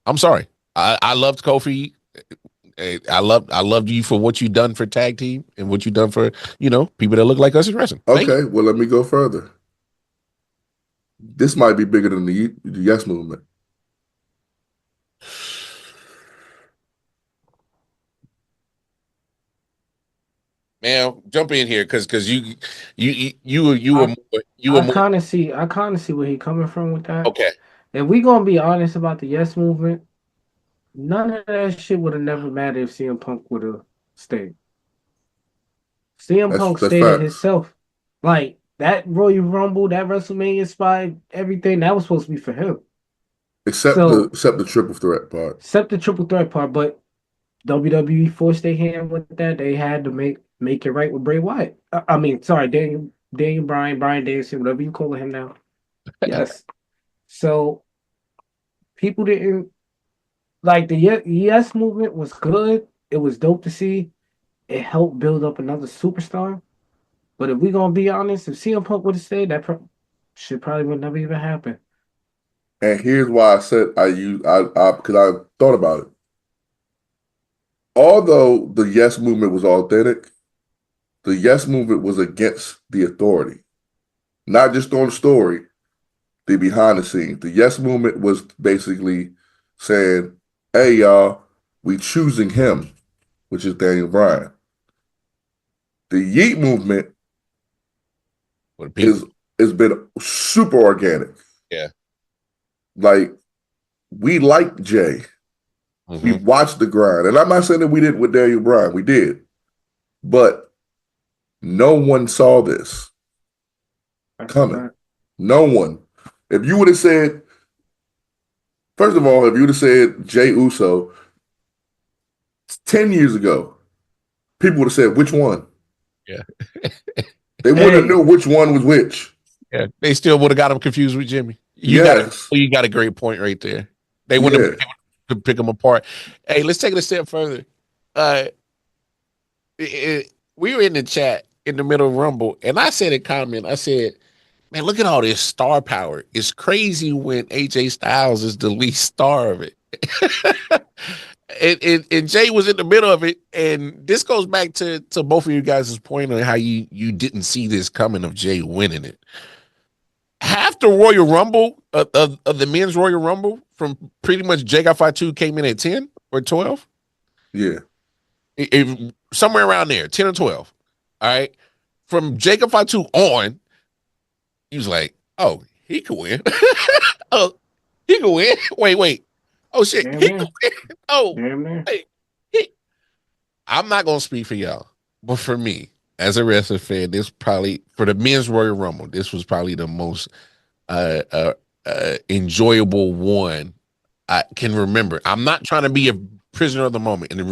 I'm sorry. I loved Kofi. I loved you for what you done for tag team and what you done for people that look like us in wrestling. Thank you. Okay, well, let me go further. This might be bigger than the Yes Movement. Man, jump in here because you were I, more I kind of see where he coming from with that. okay. If we gonna be honest about the Yes Movement, none of that shit would have never mattered if CM Punk would have stayed. CM Punk That's stayed at facts. himself. Like that Royal Rumble, that WrestleMania spot, everything that was supposed to be for him. Except So the triple threat part. except the triple threat part, but WWE forced their hand with that. They had to make it right with Bray Wyatt. I mean, sorry, Daniel Bryan Danielson, whatever you call him now. Yes. So people didn't like the Yes movement was good. It was dope to see. It helped build up another superstar. But if we gonna be honest, if CM Punk would have stayed, that shit probably would never even happen. And here's why I said I because I thought about it. Although the Yes Movement was authentic, the Yes Movement was against the authority, not just on the story, the behind the scenes. The Yes Movement was basically saying, "Hey y'all, we choosing him," which is Daniel Bryan. The Yeet Movement With is people. has been super organic. Yeah. Like we like Jay. We Mm-hmm. watched the grind. And I'm not saying that we did with Daniel Bryan. We did. But no one saw this That's a coming. fact. No one. If you would have said, first of all, if you would have said Jay Uso 10 years ago, people would have said, which one? Yeah. They wouldn't have Hey, known which one was which. Yeah. They still would have got him confused with Jimmy. Yes. You got a great point right there. They wouldn't have Yeah. been able to pick them apart. Hey, let's take it a step further. Uh we were in the chat in the middle of Rumble, and I said a comment. I said, man, look at all this star power. It's crazy when AJ Styles is the least star of it. And Jay was in the middle of it. And this goes back to both of you guys' point on how you didn't see this coming of Jay winning it. Half the Royal Rumble, of the men's Royal Rumble, from pretty much Jay got fight 2 came in at 10 or 12. Yeah. Somewhere around there, 10 or 12. All right. From Jacob Fatu on, he was like, oh, he could win. Oh, he could win. Wait. Oh shit, damn he could near. win. Oh, Damn near. wait. I'm not gonna speak for y'all, but for me, as a wrestling fan, this probably for the men's Royal Rumble, this was probably the most uh, uh, enjoyable one I can remember. I'm not trying to be a prisoner of the moment, and the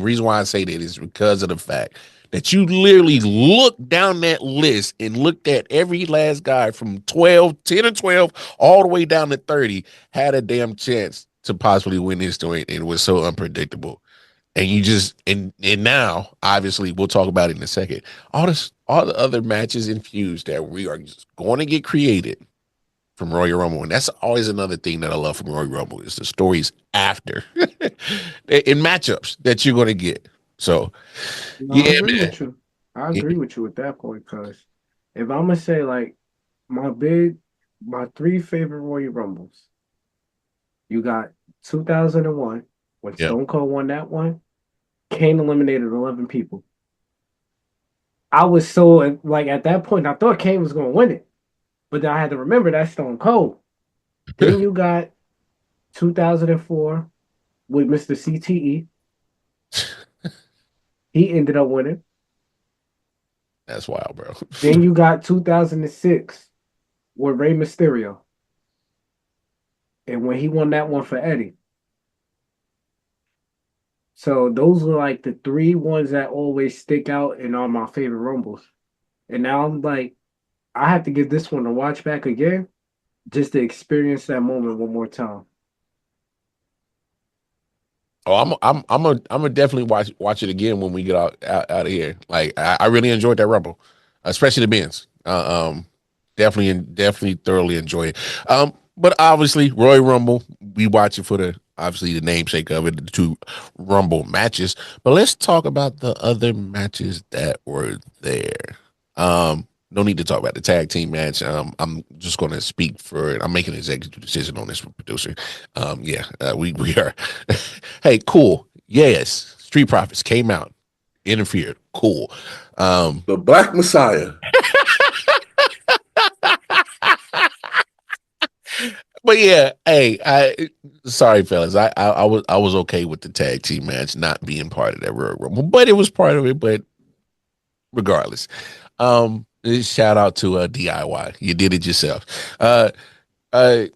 reason why I say that is because of the fact that you literally looked down that list and looked at every last guy from 10 or 12 all the way down to 30 had a damn chance to possibly win this story, and it was so unpredictable. And you just and now obviously we'll talk about it in a second. All the other matches infused that we are just going to get created from Royal Rumble. And that's always another thing that I love from Royal Rumble is the stories after in matchups that you're going to get. So, No, I yeah, agree man. with you. I agree with you at that point, because if I'm gonna say like my three favorite Royal Rumbles, you got 2001 when Yeah. Stone Cold won that one. Kane eliminated 11 people. I was so like at that point, I thought Kane was gonna win it, but then I had to remember that's Stone Cold. Then you got 2004 with Mr. CTE. He ended up winning. That's wild, bro. Then you got 2006 with Rey Mysterio. And when he won that one for Eddie. So those were like the three ones that always stick out and are my favorite Rumbles. And now I'm like, I have to give this one a watch back again just to experience that moment one more time. Oh, I'm gonna definitely watch it again when we get out of here. Like I really enjoyed that Rumble, especially the Benz. Definitely thoroughly enjoy it. But obviously Royal Rumble, we watch it for the obviously the namesake of it, the two Rumble matches. But let's talk about the other matches that were there. No need to talk about the tag team match. I'm just going to speak for it. I'm making an executive decision on this for producer. Yeah, we are. Hey, cool. Yes, Street Profits came out, interfered. Cool. The Black Messiah. But yeah, hey, I sorry, fellas. I was okay with the tag team match not being part of that Royal Rumble, but it was part of it. But regardless, shout out to DIY. You did it yourself. Uh, uh,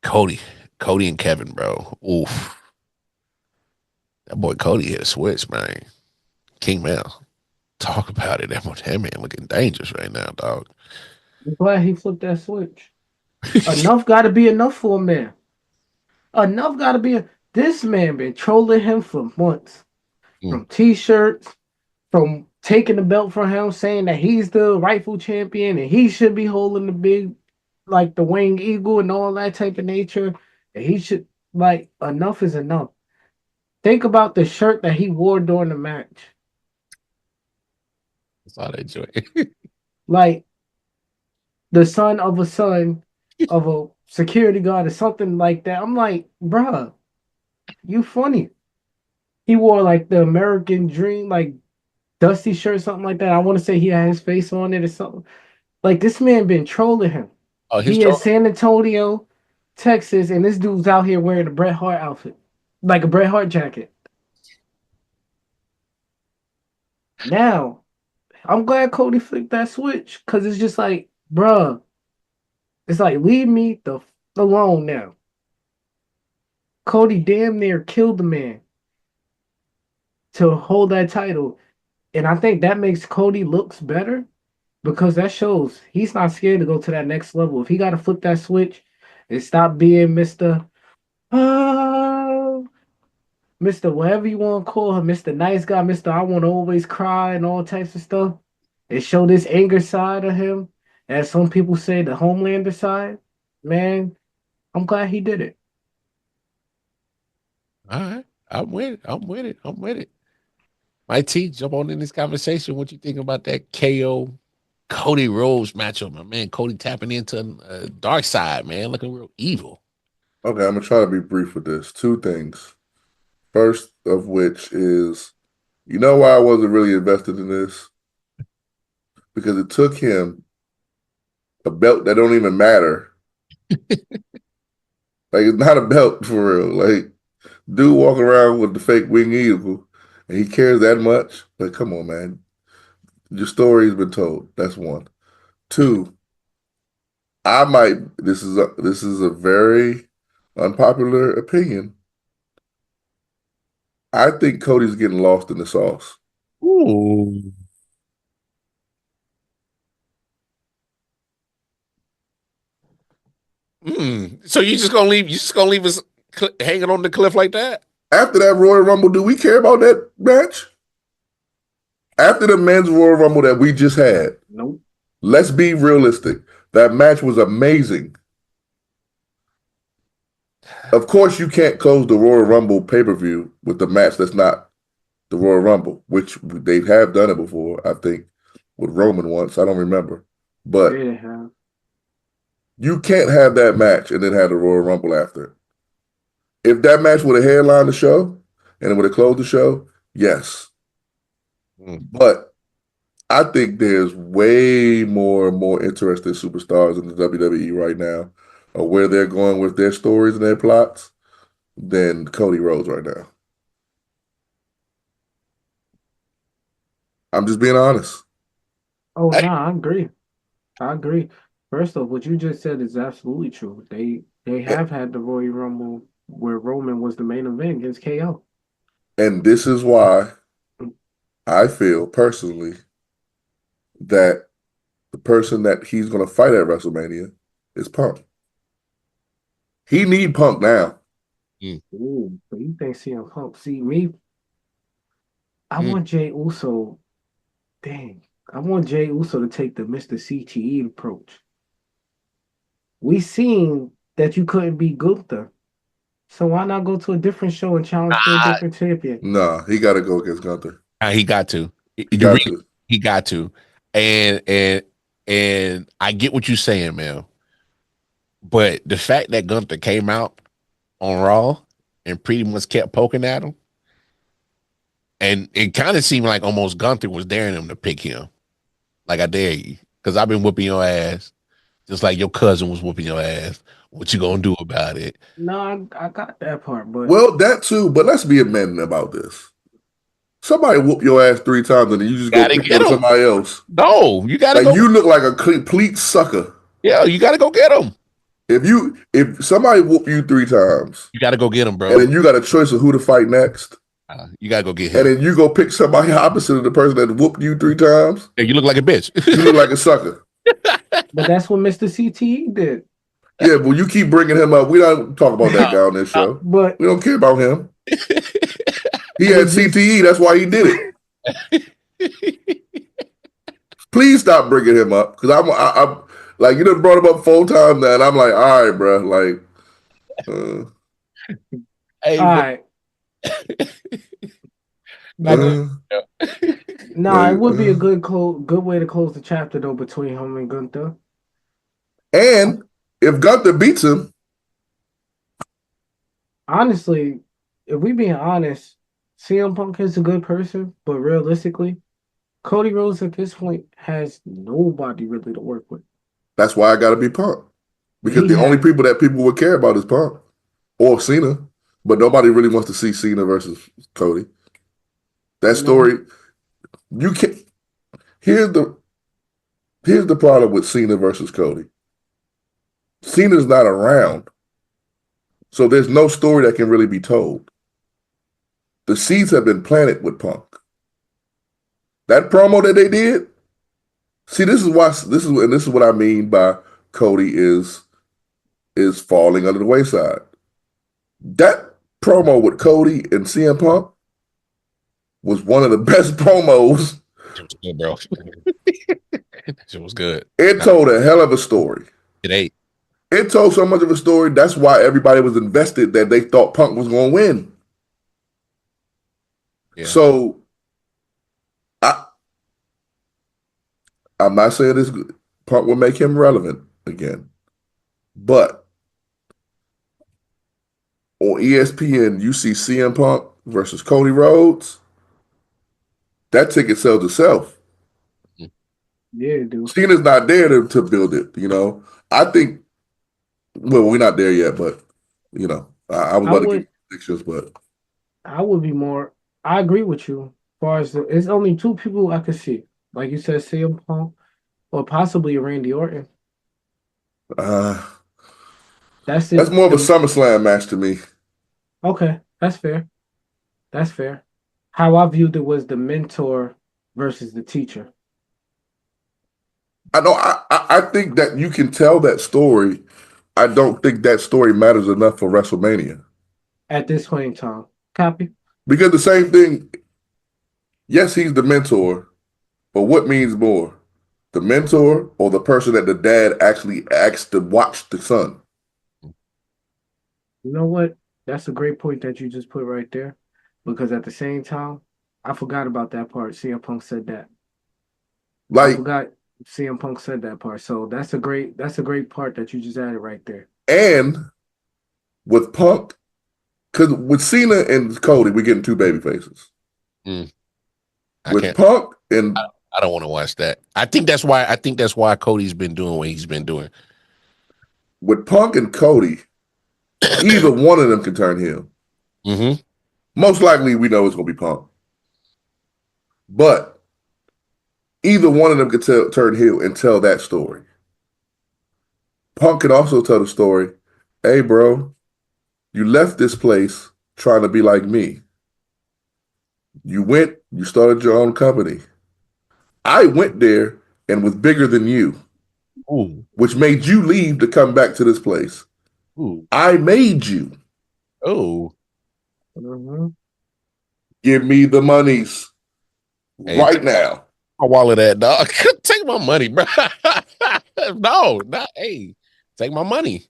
Cody, Cody and Kevin, bro. Oof, that boy Cody hit a switch, man. King Mel, talk about it. That man looking dangerous right now, dog. I'm glad he flipped that switch. Enough got to be enough for a man. Enough got to be. This man been trolling him for months. Mm. From T-shirts, from taking the belt from him, saying that he's the rightful champion and he should be holding the big, like the winged eagle and all that type of nature. And he should, like, enough is enough. Think about the shirt that he wore during the match. That's all I enjoy. Like the son of a security guard or something like that. I'm like, bruh, you funny. He wore like the American Dream, like dusty shirt, something like that. I want to say he had his face on it or something. Like this man been trolling him. Oh, his He in troll. San Antonio, Texas, and this dude's out here wearing a Bret Hart outfit, like a Bret Hart jacket. Now, I'm glad Cody flipped that switch because it's just like, bruh, it's like leave me the alone now. Cody damn near killed the man to hold that title, and I think that makes Cody looks better because that shows he's not scared to go to that next level. If he got to flip that switch and stop being Oh, Mr. Whatever you want to call him, Mr. Nice Guy, Mr. I want to always cry and all types of stuff, and show this anger side of him, as some people say, the Homelander side, man, I'm glad he did it. All right, I'm with it. I'm with it. I'm with it. My T, jump on in this conversation. What you think about that KO Cody Rhodes matchup, my man? Cody tapping into dark side, man, looking real evil. Okay, I'm gonna try to be brief with this. Two things. First of which is, you know why I wasn't really invested in this? Because it took him a belt that don't even matter. Like it's not a belt for real. Like dude walking around with the fake wing eagle and he cares that much. Like, come on, man. Your story's been told. That's one. Two, I might this is a very unpopular opinion. I think Cody's getting lost in the sauce. Ooh. So you just gonna leave? You just gonna leave us hanging on the cliff like that? After that Royal Rumble, do we care about that match? After the men's Royal Rumble that we just had, Nope. let's be realistic. That match was amazing. Of course, you can't close the Royal Rumble pay-per-view with the match that's not the Royal Rumble, which they have done it before, I think, with Roman once. I don't remember. But Yeah. you can't have that match and then have the Royal Rumble after. If that match would have headlined the show and it would have closed the show, yes. But I think there's way more interesting superstars in the WWE right now, or where they're going with their stories and their plots, than Cody Rhodes right now. I'm just being honest. Oh Hey, no, I agree. I agree. First off, what you just said is absolutely true. They have had the Royal Rumble where Roman was the main event against KO. And this is why I feel personally that the person that he's going to fight at WrestleMania is Punk. He need Punk now. Ooh, but you think CM Punk? See me, I mm, want Jay Uso. Dang, I want Jay Uso to take the Mr. CTE approach. We seen that you couldn't beat Gunther, so why not go to a different show and challenge for a nah, different champion? Nah, he got to go against Gunther. he got to. He You got really, to. he got to. And I get what you're saying, man. But the fact that Gunther came out on Raw and pretty much kept poking at him, and it kind of seemed like almost Gunther was daring him to pick him. Like, I dare you, because I've been whooping your ass, just like your cousin was whooping your ass. What you gonna do about it? No, I got that part, but Well, that too, but let's be a man about this. Somebody whoop your ass 3 times and then you just go Gotta pick get on him. somebody else. No, you gotta Like go. you look like a complete sucker. Yeah, you gotta go get him. If somebody whoop you 3 times You gotta go get him, and bro. then you got a choice of who to fight next, You gotta go get and him. then you go pick somebody opposite of the person that whooped you 3 times, Yeah, you look like a bitch. you look like a sucker. that's what Mr. CTE did. Yeah, but you keep bringing him up. We don't talk about that guy on this No, show. But We don't care about him. He but had just CTE. That's why he did it. Please stop bringing him up because I'm like you done brought him up 4 times now, and I'm like, all right, bro. Like, Hey, all but right. not But uh, no, it like, would be a good way to close the chapter though between him and Gunther. and if Gunther beats him, Honestly, if we being honest, CM Punk is a good person, but realistically, Cody Rhodes at this point has nobody really to work with. that's why I got to be Punk because He the only has people that people would care about is Punk or Cena, but nobody really wants to see Cena versus Cody. That no, story, you can't. Here's the here's the problem with Cena versus Cody. Cena's not around, so there's no story that can really be told. The seeds have been planted with Punk. That promo that they did. See, this is what I mean by Cody is falling under the wayside. That promo with Cody and CM Punk was one of the best promos. it was good, bro. It was good. It Nah, told a hell of a story. it ain't. It told so much of a story. That's why everybody was invested that they thought Punk was going to win. Yeah. So I, I'm not saying this Punk will make him relevant again, but on ESPN, you see CM Punk versus Cody Rhodes. That ticket sells itself. yeah, dude. Cena's not there to build it. I think. Well, we're not there yet, but I was I about to give would you predictions, but I would be more. I agree with you. As far as it's only two people I could see, like you said, CM Punk or possibly Randy Orton. uh, That's that's it. more of a SummerSlam match to me. Okay, that's fair. That's fair. How I viewed it was the mentor versus the teacher. I know. I think that you can tell that story. I don't think that story matters enough for WrestleMania At this point in time. Copy? because the same thing. Yes, he's the mentor, but what means more, the mentor or the person that the dad actually asked to watch the son? You know what? That's a great point that you just put right there. Because at the same time, I forgot about that part. CM Punk said that. I Like, forgot CM Punk said that part. So that's a great part that you just added right there. and with Punk, because with Cena and Cody, we're getting two baby faces. Mm, I With can't. Punk and I don't want to watch that. I think that's why. I think that's why Cody's been doing what he's been doing. with Punk and Cody, either one of them can turn heel. Mm-hmm. Most likely, we know it's going to be Punk. But Either one of them could turn heel and tell that story. Punk can also tell the story, hey, bro, you left this place trying to be like me. You started your own company. I went there and was bigger than you, Ooh, which made you leave to come back to this place. ooh, I made you. oh. Mhm. Give me the monies Hey, right now. my wallet that dog. Take my money, bro. No, not hey. Take my money.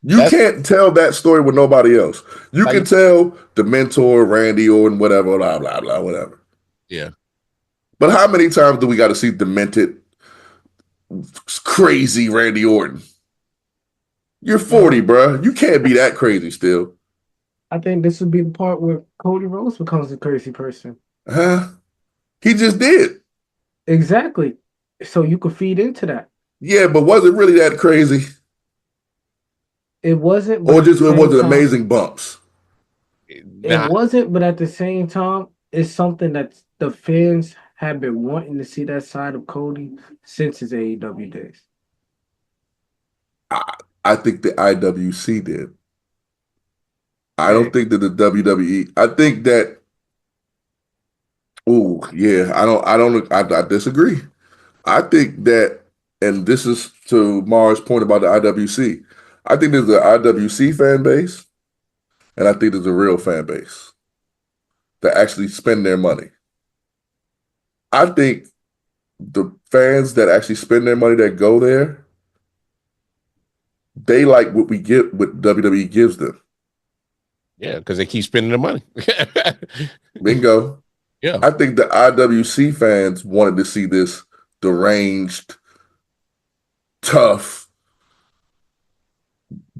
You That's can't tell that story with nobody else. You like can tell the mentor, Randy Orton, whatever, blah, blah, blah, whatever. yeah. But how many times do we got to see demented, crazy Randy Orton? You're 40, bro. You can't be that crazy still. I think this would be the part where Cody Rhodes becomes a crazy person. Huh? He just did. Exactly. So you could feed into that. Yeah, but was it really that crazy? It wasn't, but Or at the just it same was it time, amazing bumps? it Nah, wasn't, but at the same time, it's something that the fans have been wanting to see that side of Cody since his AEW days. I think the IWC did. I Hey, don't think that the WWE. I think that. Oh yeah, I disagree. I think that, and this is to Mars' point about the IWC. I think there's an IWC fan base, and I think there's a real fan base that actually spend their money. I think the fans that actually spend their money that go there, they like what we get, what WWE gives them. yeah, because they keep spending the money. Bingo. Yeah. I think the IWC fans wanted to see this deranged, tough,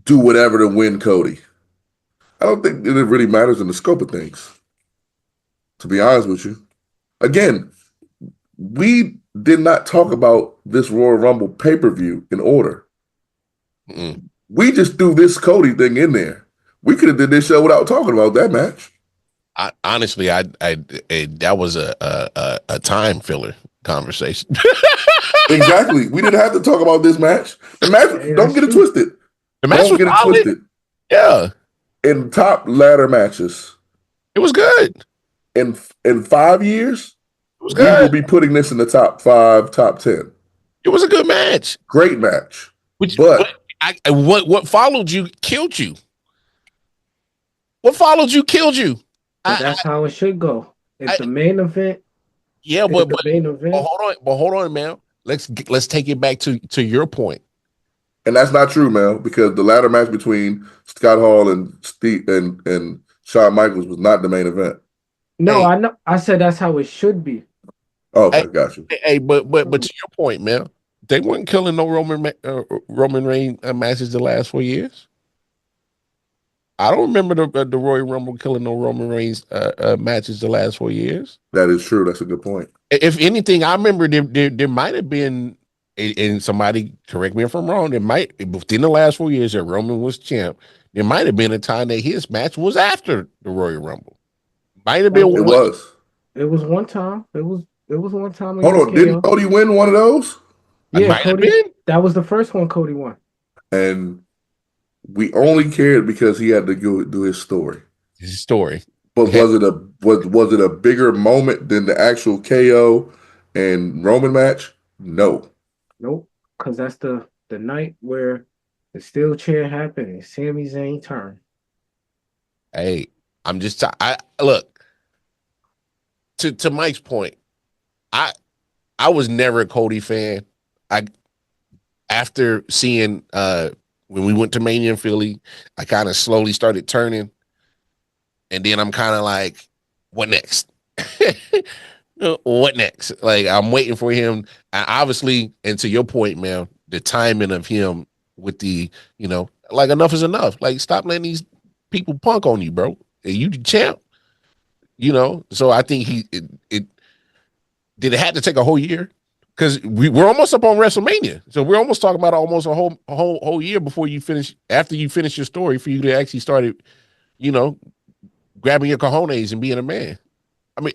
do whatever to win Cody. I don't think that it really matters in the scope of things, to be honest with you. Again, we did not talk about this Royal Rumble pay-per-view in order. Mm-mm. We just threw this Cody thing in there. We could have did this show without talking about that match. Honestly, that was a time filler conversation. Exactly. We didn't have to talk about this match. The match, hey, don't that's get it true. twisted. The match Don't was get it solid. twisted. Yeah, In top ladder matches, it was good. in 5 years, It was we will good. be putting this in the top 5, top 10. It was a good match. Great match. But But what followed you killed you. What followed you killed you. But I, that's how it should go. If I the main event yeah, is the main event, hold on, man. Let's take it back to your point. and that's not true, Mel, because the ladder match between Scott Hall and Steve and Shawn Michaels was not the main event. no, Hey, I know. I said that's how it should be. hey, Okay, got you. hey, but to your point, man, they weren't killing no Roman Reigns matches the last 4 years. I don't remember the Royal Rumble killing no Roman Reigns matches the last 4 years. That is true. That's a good point. If anything, I remember there might have been, and somebody correct me if I'm wrong. There might within the last 4 years that Roman was champ. There might have been a time that his match was after the Royal Rumble. Might have been It one. was. It was one time. It was one time Hold against on, didn't KO. Cody win one of those? It Yeah, might have Cody. been That was the first one Cody won. And we only cared because he had to go do his story. his story. But was it a bigger moment than the actual KO and Roman match? No. Nope, because that's the night where the steel chair happened and Sami Zayn turned. Hey, I'm just I look to Mike's point. I was never a Cody fan. I after seeing when we went to Mania in Philly, I kind of slowly started turning, and then I'm kind of like, what next? What next? Like I'm waiting for him. Obviously, and to your point, man, the timing of him with the like enough is enough. Like stop letting these people punk on you, bro. You the champ. So I think it did it have to take a whole year because we're almost up on WrestleMania, so we're almost talking about almost a whole year before you finish after you finish your story for you to actually start it, you know, grabbing your cojones and being a man. I mean,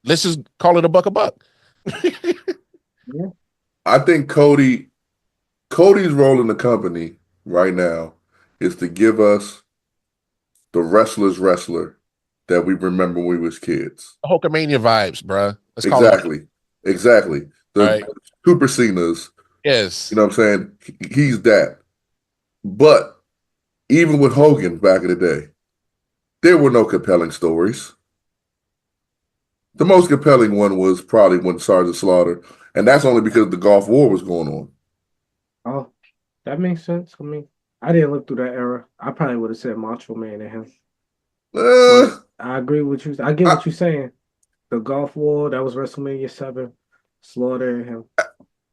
let's just call it a buck a buck. Yeah. I think Cody's role in the company right now is to give us the wrestler that we remember when we was kids. Hulkamania vibes, bruh. Let's call it. Exactly. Exactly. All The right. Super Cenas, you Yes. know what I'm saying? He's that. But even with Hogan back in the day, there were no compelling stories. The most compelling one was probably when Sergeant Slaughter, and that's only because the Gulf War was going on. Oh, that makes sense. I mean, I didn't live through that era. I probably would have said Macho Man and him. But Uh, I agree with you. I get I, what you're saying. The Gulf War, that was WrestleMania 7. Slaughter and him.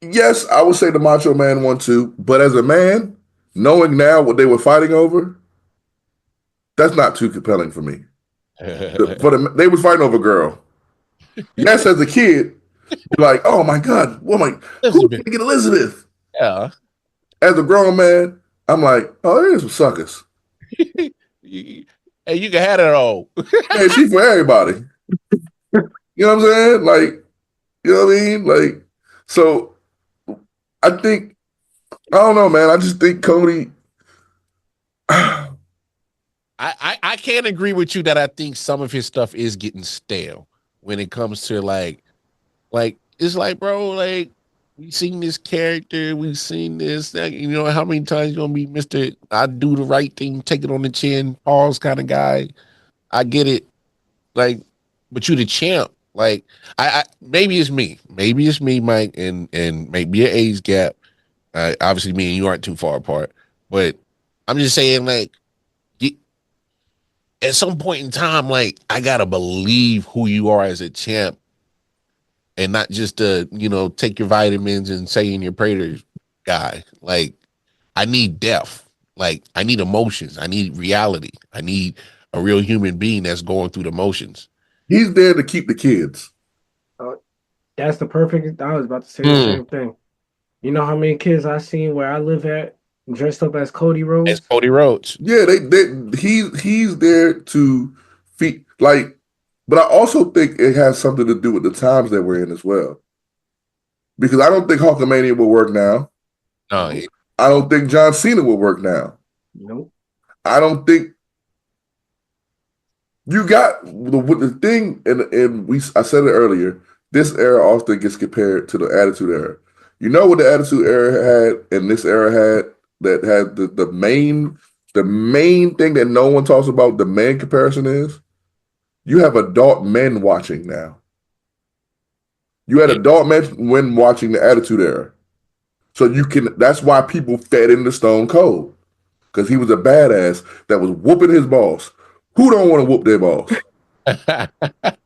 yes, I would say the Macho Man one too, but as a man, knowing now what they were fighting over, that's not too compelling for me. They were fighting over a girl. Yes, as a kid, you're like, oh my God, who's Elizabeth. gonna get Elizabeth? Yeah. As a grown man, I'm like, oh, there's some suckers. Hey, you can have it all. Man, she for everybody. You know what I'm saying? Like, you know what I mean? Like, so I think, I don't know, man. I just think Cody, I can't agree with you that I think some of his stuff is getting stale when it comes to like it's like, bro, like we've seen this character, we've seen this, you know, how many times you gonna be Mr. I do the right thing, take it on the chin, pause kind of guy. I get it, like, but you the champ. Like, I maybe it's me, Mike, and maybe an age gap. Obviously, me and you aren't too far apart, but I'm just saying, like, at some point in time, like, I gotta believe who you are as a champ, and not just take your vitamins and say in your prayers guy. Like, I need depth. Like, I need emotions. I need reality. I need a real human being that's going through the motions. he's there to keep the kids. Uh, that's the perfect. I was about to say the Mm. same thing. You know how many kids I seen where I live at dressed up as Cody It's Rhodes? Cody Rhodes. Yeah, he's there to feed like, but I also think it has something to do with the times that we're in as well. Because I don't think Hulkamania will work now. No, Nope. I don't think John Cena will work now. Nope. I don't think you got the thing, and I said it earlier. This era often gets compared to the Attitude Era. You know what the Attitude Era had, and this era had that had the main thing that no one talks about. The main comparison is you have adult men watching now. You had yeah. adult men when watching the Attitude Era, so you can. That's why people fed into Stone Cold because he was a badass that was whooping his boss. Who don't want to whoop their boss?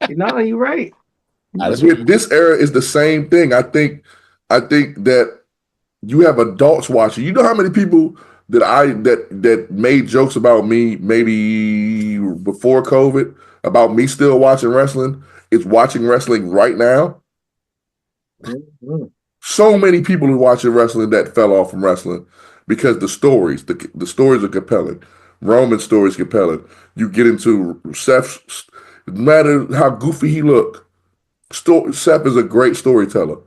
No, you're right. You're That's right. With this era is the same thing. I think that you have adults watching. You know how many people that made jokes about me maybe before COVID about me still watching wrestling is watching wrestling right now. Mhm. So many people who watching wrestling that fell off from wrestling because the stories are compelling. Roman's story is compelling. You get into Seth's, no matter how goofy he look, Seth is a great storyteller.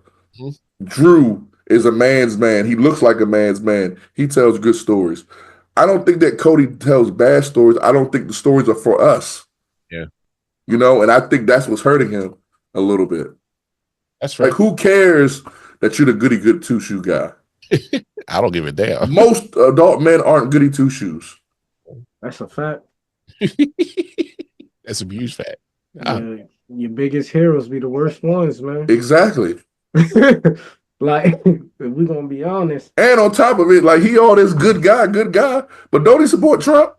Mhm. Drew is a man's man. He looks like a man's man. He tells good stories. I don't think that Cody tells bad stories. I don't think the stories are for us, Yeah, and I think that's what's hurting him a little bit. that's Like, fair. who cares that you're the goody good two shoe guy? I don't give a damn. Most adult men aren't goody two shoes. That's a fact. That's a huge fact. Ah, Your biggest heroes be the worst ones, man. Exactly. Like, if we're gonna be honest. And on top of it, like he all this good guy, but don't he support Trump?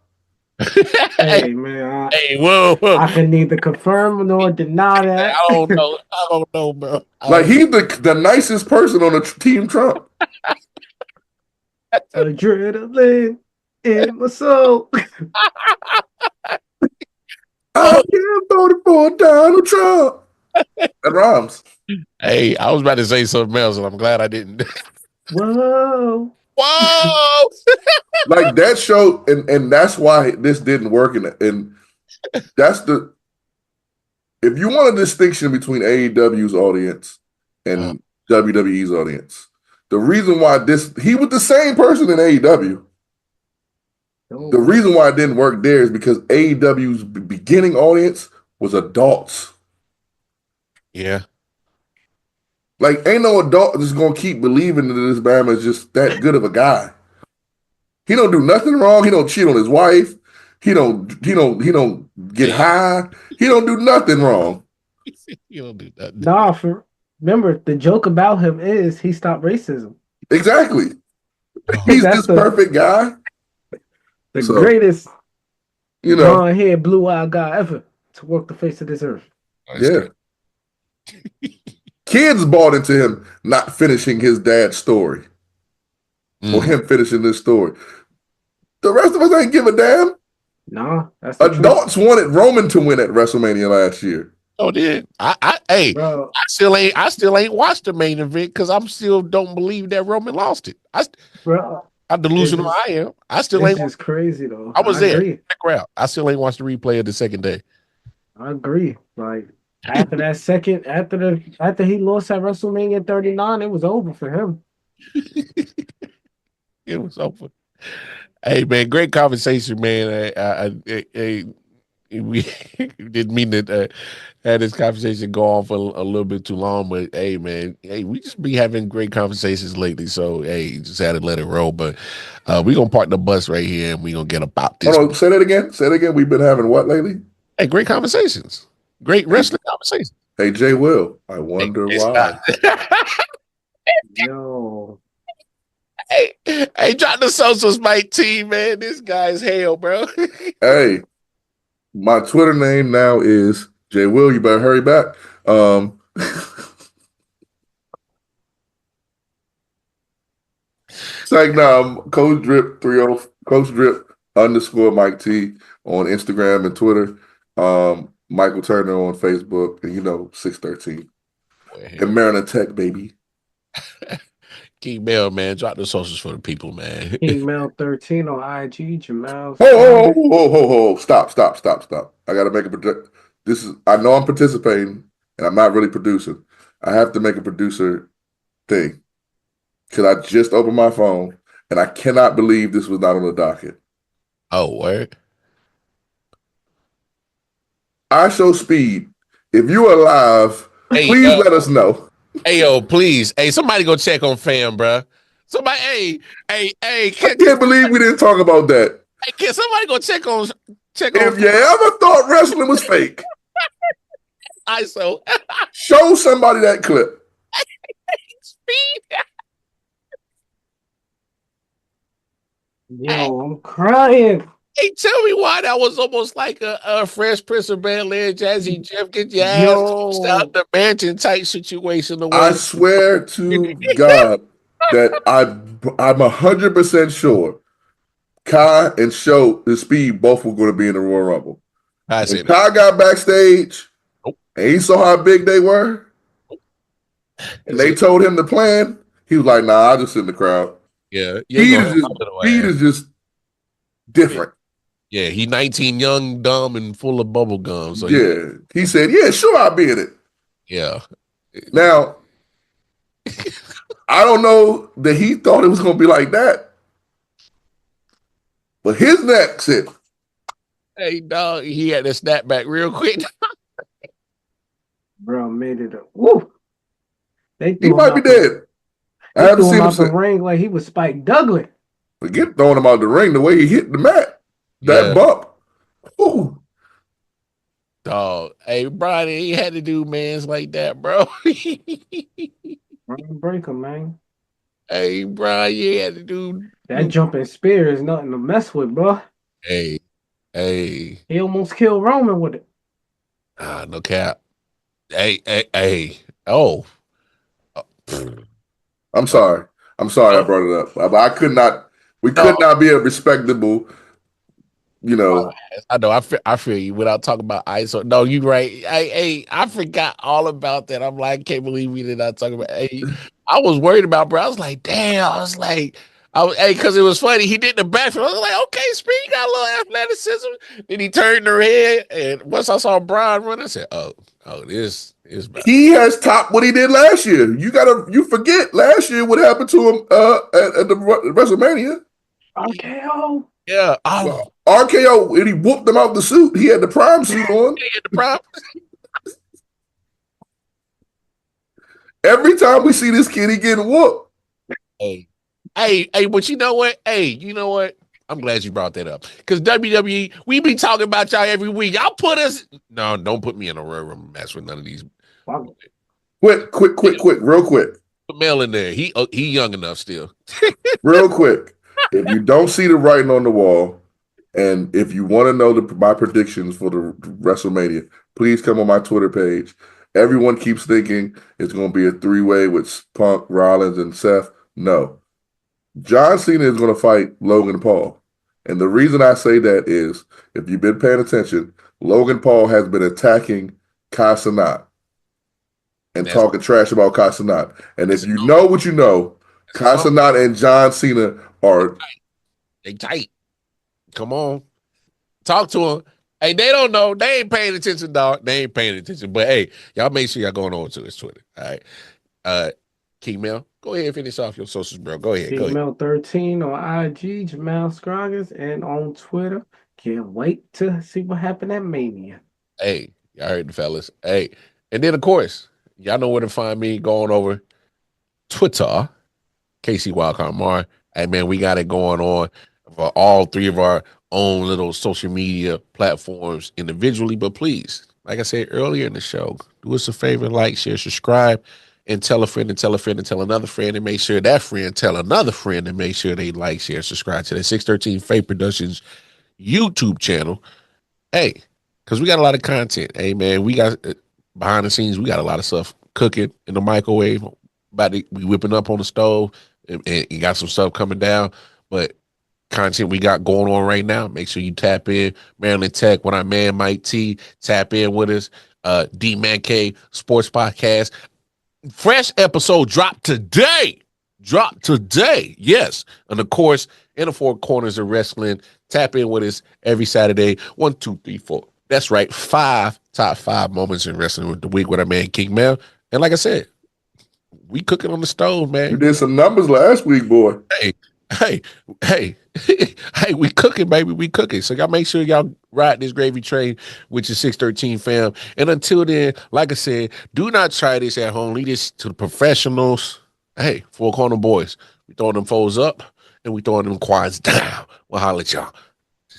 hey, Hey, man, hey, whoa, whoa. I can neither confirm nor deny that. I don't know. I don't know, bro. I Like don't know. he's the nicest person on the team Trump. Adrenaline in my soul. I Oh, am voting for Donald Trump. That rhymes. hey, I was about to say something else, and I'm glad I didn't. Whoa. Whoa! Like that show, and that's why this didn't work. And that's if you want a distinction between AEW's audience Uh, and WWE's audience. The reason why he was the same person in AEW. The reason why it didn't work there is because AEW's beginning audience was adults. Yeah. Like, ain't no adult that's gonna keep believing that this man is just that good of a guy. He don't do nothing wrong. He don't cheat on his wife. He don't get high. He don't do nothing wrong. You don't do that. Nah, remember the joke about him is he stopped racism. Exactly. He's this perfect guy. The greatest, you know, blonde haired, blue eyed guy ever to walk the face of this earth. Yeah. Kids bought into him not finishing his dad's story. Or him finishing this story. The rest of us ain't give a damn. Nah, that's adults wanted Roman to win at WrestleMania last year. Oh, did I still ain't watched the main event because I'm still don't believe that Roman lost it. I'm delusional. I am. I still ain't. It's crazy though. I was there. I still ain't watched the replay of the second day. I agree. Like after that second, after he lost at WrestleMania 39, it was over for him. It was over. Hey man, great conversation, man. We didn't mean to have this conversation go on for a little bit too long, but hey man, we just be having great conversations lately. So just had to let it roll. But we gonna park the bus right here and we gonna get about this. Hold on, say that again. Say it again. We've been having what lately? Hey, great conversations. Great wrestling conversations. Hey, Jay Will. I wonder why. Yo. Hey, drop the socials, my team, man. This guy's hell, bro. Hey, my Twitter name now is Jay Will. You better hurry back. It's like Coach Drip 30, Coach Drip _ Mike T on Instagram and Twitter. Michael Turner on Facebook, and 613. And Maryland Tech, baby. King Mel, man, drop the socials for the people, man. King Mel 13 on IG, Jemell. Oh, stop. I gotta make a project. I know I'm participating and I'm not really producing. I have to make a producer thing. Cause I just opened my phone and I cannot believe this was not on the docket. Oh, word. I Show Speed. If you're alive, please let us know. Hey, yo, please. Hey, somebody go check on fam, bro. Somebody, hey. I can't believe we didn't talk about that. Hey, can somebody go check on If you ever thought wrestling was fake, show somebody that clip. Speed. Yo, I'm crying. Hey, tell me why that was almost like a Fresh Prince of Bel-Air, Jazzy Jeff, get your ass out the mansion type situation. I swear to God that I'm 100% sure Kai and Speed both were going to be in the Royal Rumble. When Kai got backstage and he saw how big they were, and they told him the plan, he was like, "Nah, I'll just sit in the crowd." Yeah, Speed is just different. Yeah, he 19, young, dumb, and full of bubble gum. So he said, "Yeah, sure, I'll be in it." Yeah. Now, I don't know that he thought it was going to be like that, but his neck said, "Hey, dog, he had to snap back real quick." Bro made it up. Woo! He might be dead. I haven't seen him out the ring like he was Spike Dudley. Forget throwing him out the ring, the way he hit the mat. That bump. Ooh. Dog. Hey, Brian, he had to do mans like that, bro. Break him, man. Hey, Brian, you had to do that jumping spear is nothing to mess with, bro. Hey. He almost killed Roman with it. No cap. Hey. Oh. I'm sorry. I brought it up. I could not. We could not be a respectable. I know. I feel you. Without talking about ISO. No, you right. I forgot all about that. I'm like, I can't believe we did not talk about. I was worried about, bro. I was like, damn. I was like, because it was funny. He did the backflip. I was like, okay, Speed got a little athleticism. Then he turned her head, and once I saw Brian run, I said, oh, Oh, this is bad. He has topped what he did last year. You forget last year what happened to him at the WrestleMania. RKO. Yeah. Oh, RKO, and he whooped him out the suit. He had the prime suit on. he had the prime. Every time we see this kid, he getting whooped. Hey, but you know what? Hey, you know what? I'm glad you brought that up. Because WWE, we be talking about y'all every week. Y'all put us. No, don't put me in a room mess with none of these. Wow. Quick, real quick. Put Mel in there. He young enough still. Real quick. If you don't see the writing on the wall, and if you want to know my predictions for the WrestleMania, please come on my Twitter page. Everyone keeps thinking it's going to be a three-way with Punk, Rollins, and Seth. No. John Cena is going to fight Logan Paul. And the reason I say that is, if you've been paying attention, Logan Paul has been attacking Kai Cenat and talking trash about Kai Cenat. And if you know what you know, Kai Cenat and John Cena are... They tight. Come on. Talk to them. Hey, they don't know. They ain't paying attention, dog. They ain't paying attention. But hey, y'all make sure y'all going on to his Twitter. All right. King Mel, go ahead and finish off your socials, bro. Go ahead. Jemell 13 on IG, Jemell Scroggins, and on Twitter. Can't wait to see what happened at Mania. Hey, y'all heard the fellas. Hey. And then of course, y'all know where to find me going over Twitter, KC Wildcard Mar. Hey man, we got it going on for all three of our own little social media platforms individually. But please, like I said earlier in the show, do us a favor, like, share, subscribe, and tell a friend and tell a friend and tell another friend, and make sure that friend tell another friend, and make sure they like, share, subscribe to the 613 Faye Productions YouTube channel. Hey, because we got a lot of content. Hey man, we got behind the scenes, we got a lot of stuff cooking in the microwave, we whipping up on the stove, and you got some stuff coming down. But content we got going on right now, make sure you tap in. Maryland Tech with our man Mike T, tap in with us. D Man K Sports Podcast, fresh episode dropped today. Yes. And of course, in the four corners of wrestling, tap in with us every Saturday. 1, 2, 3, 4. That's right, 5 top 5 moments in wrestling with the week with our man King Mel. And like I said, we cooking on the stove, man. You did some numbers last week, boy. Hey, we cooking, baby. We cooking. So y'all make sure y'all ride this gravy train with your 613 fam. And until then, like I said, do not try this at home. Leave this to the professionals. Hey, Four Corner Boys. We throwing them foes up and we throwing them quads down. We'll holler at y'all.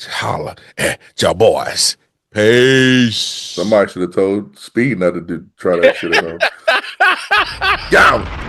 Holla at y'all boys. Peace. Somebody should have told Speed not to try that shit at home. Down.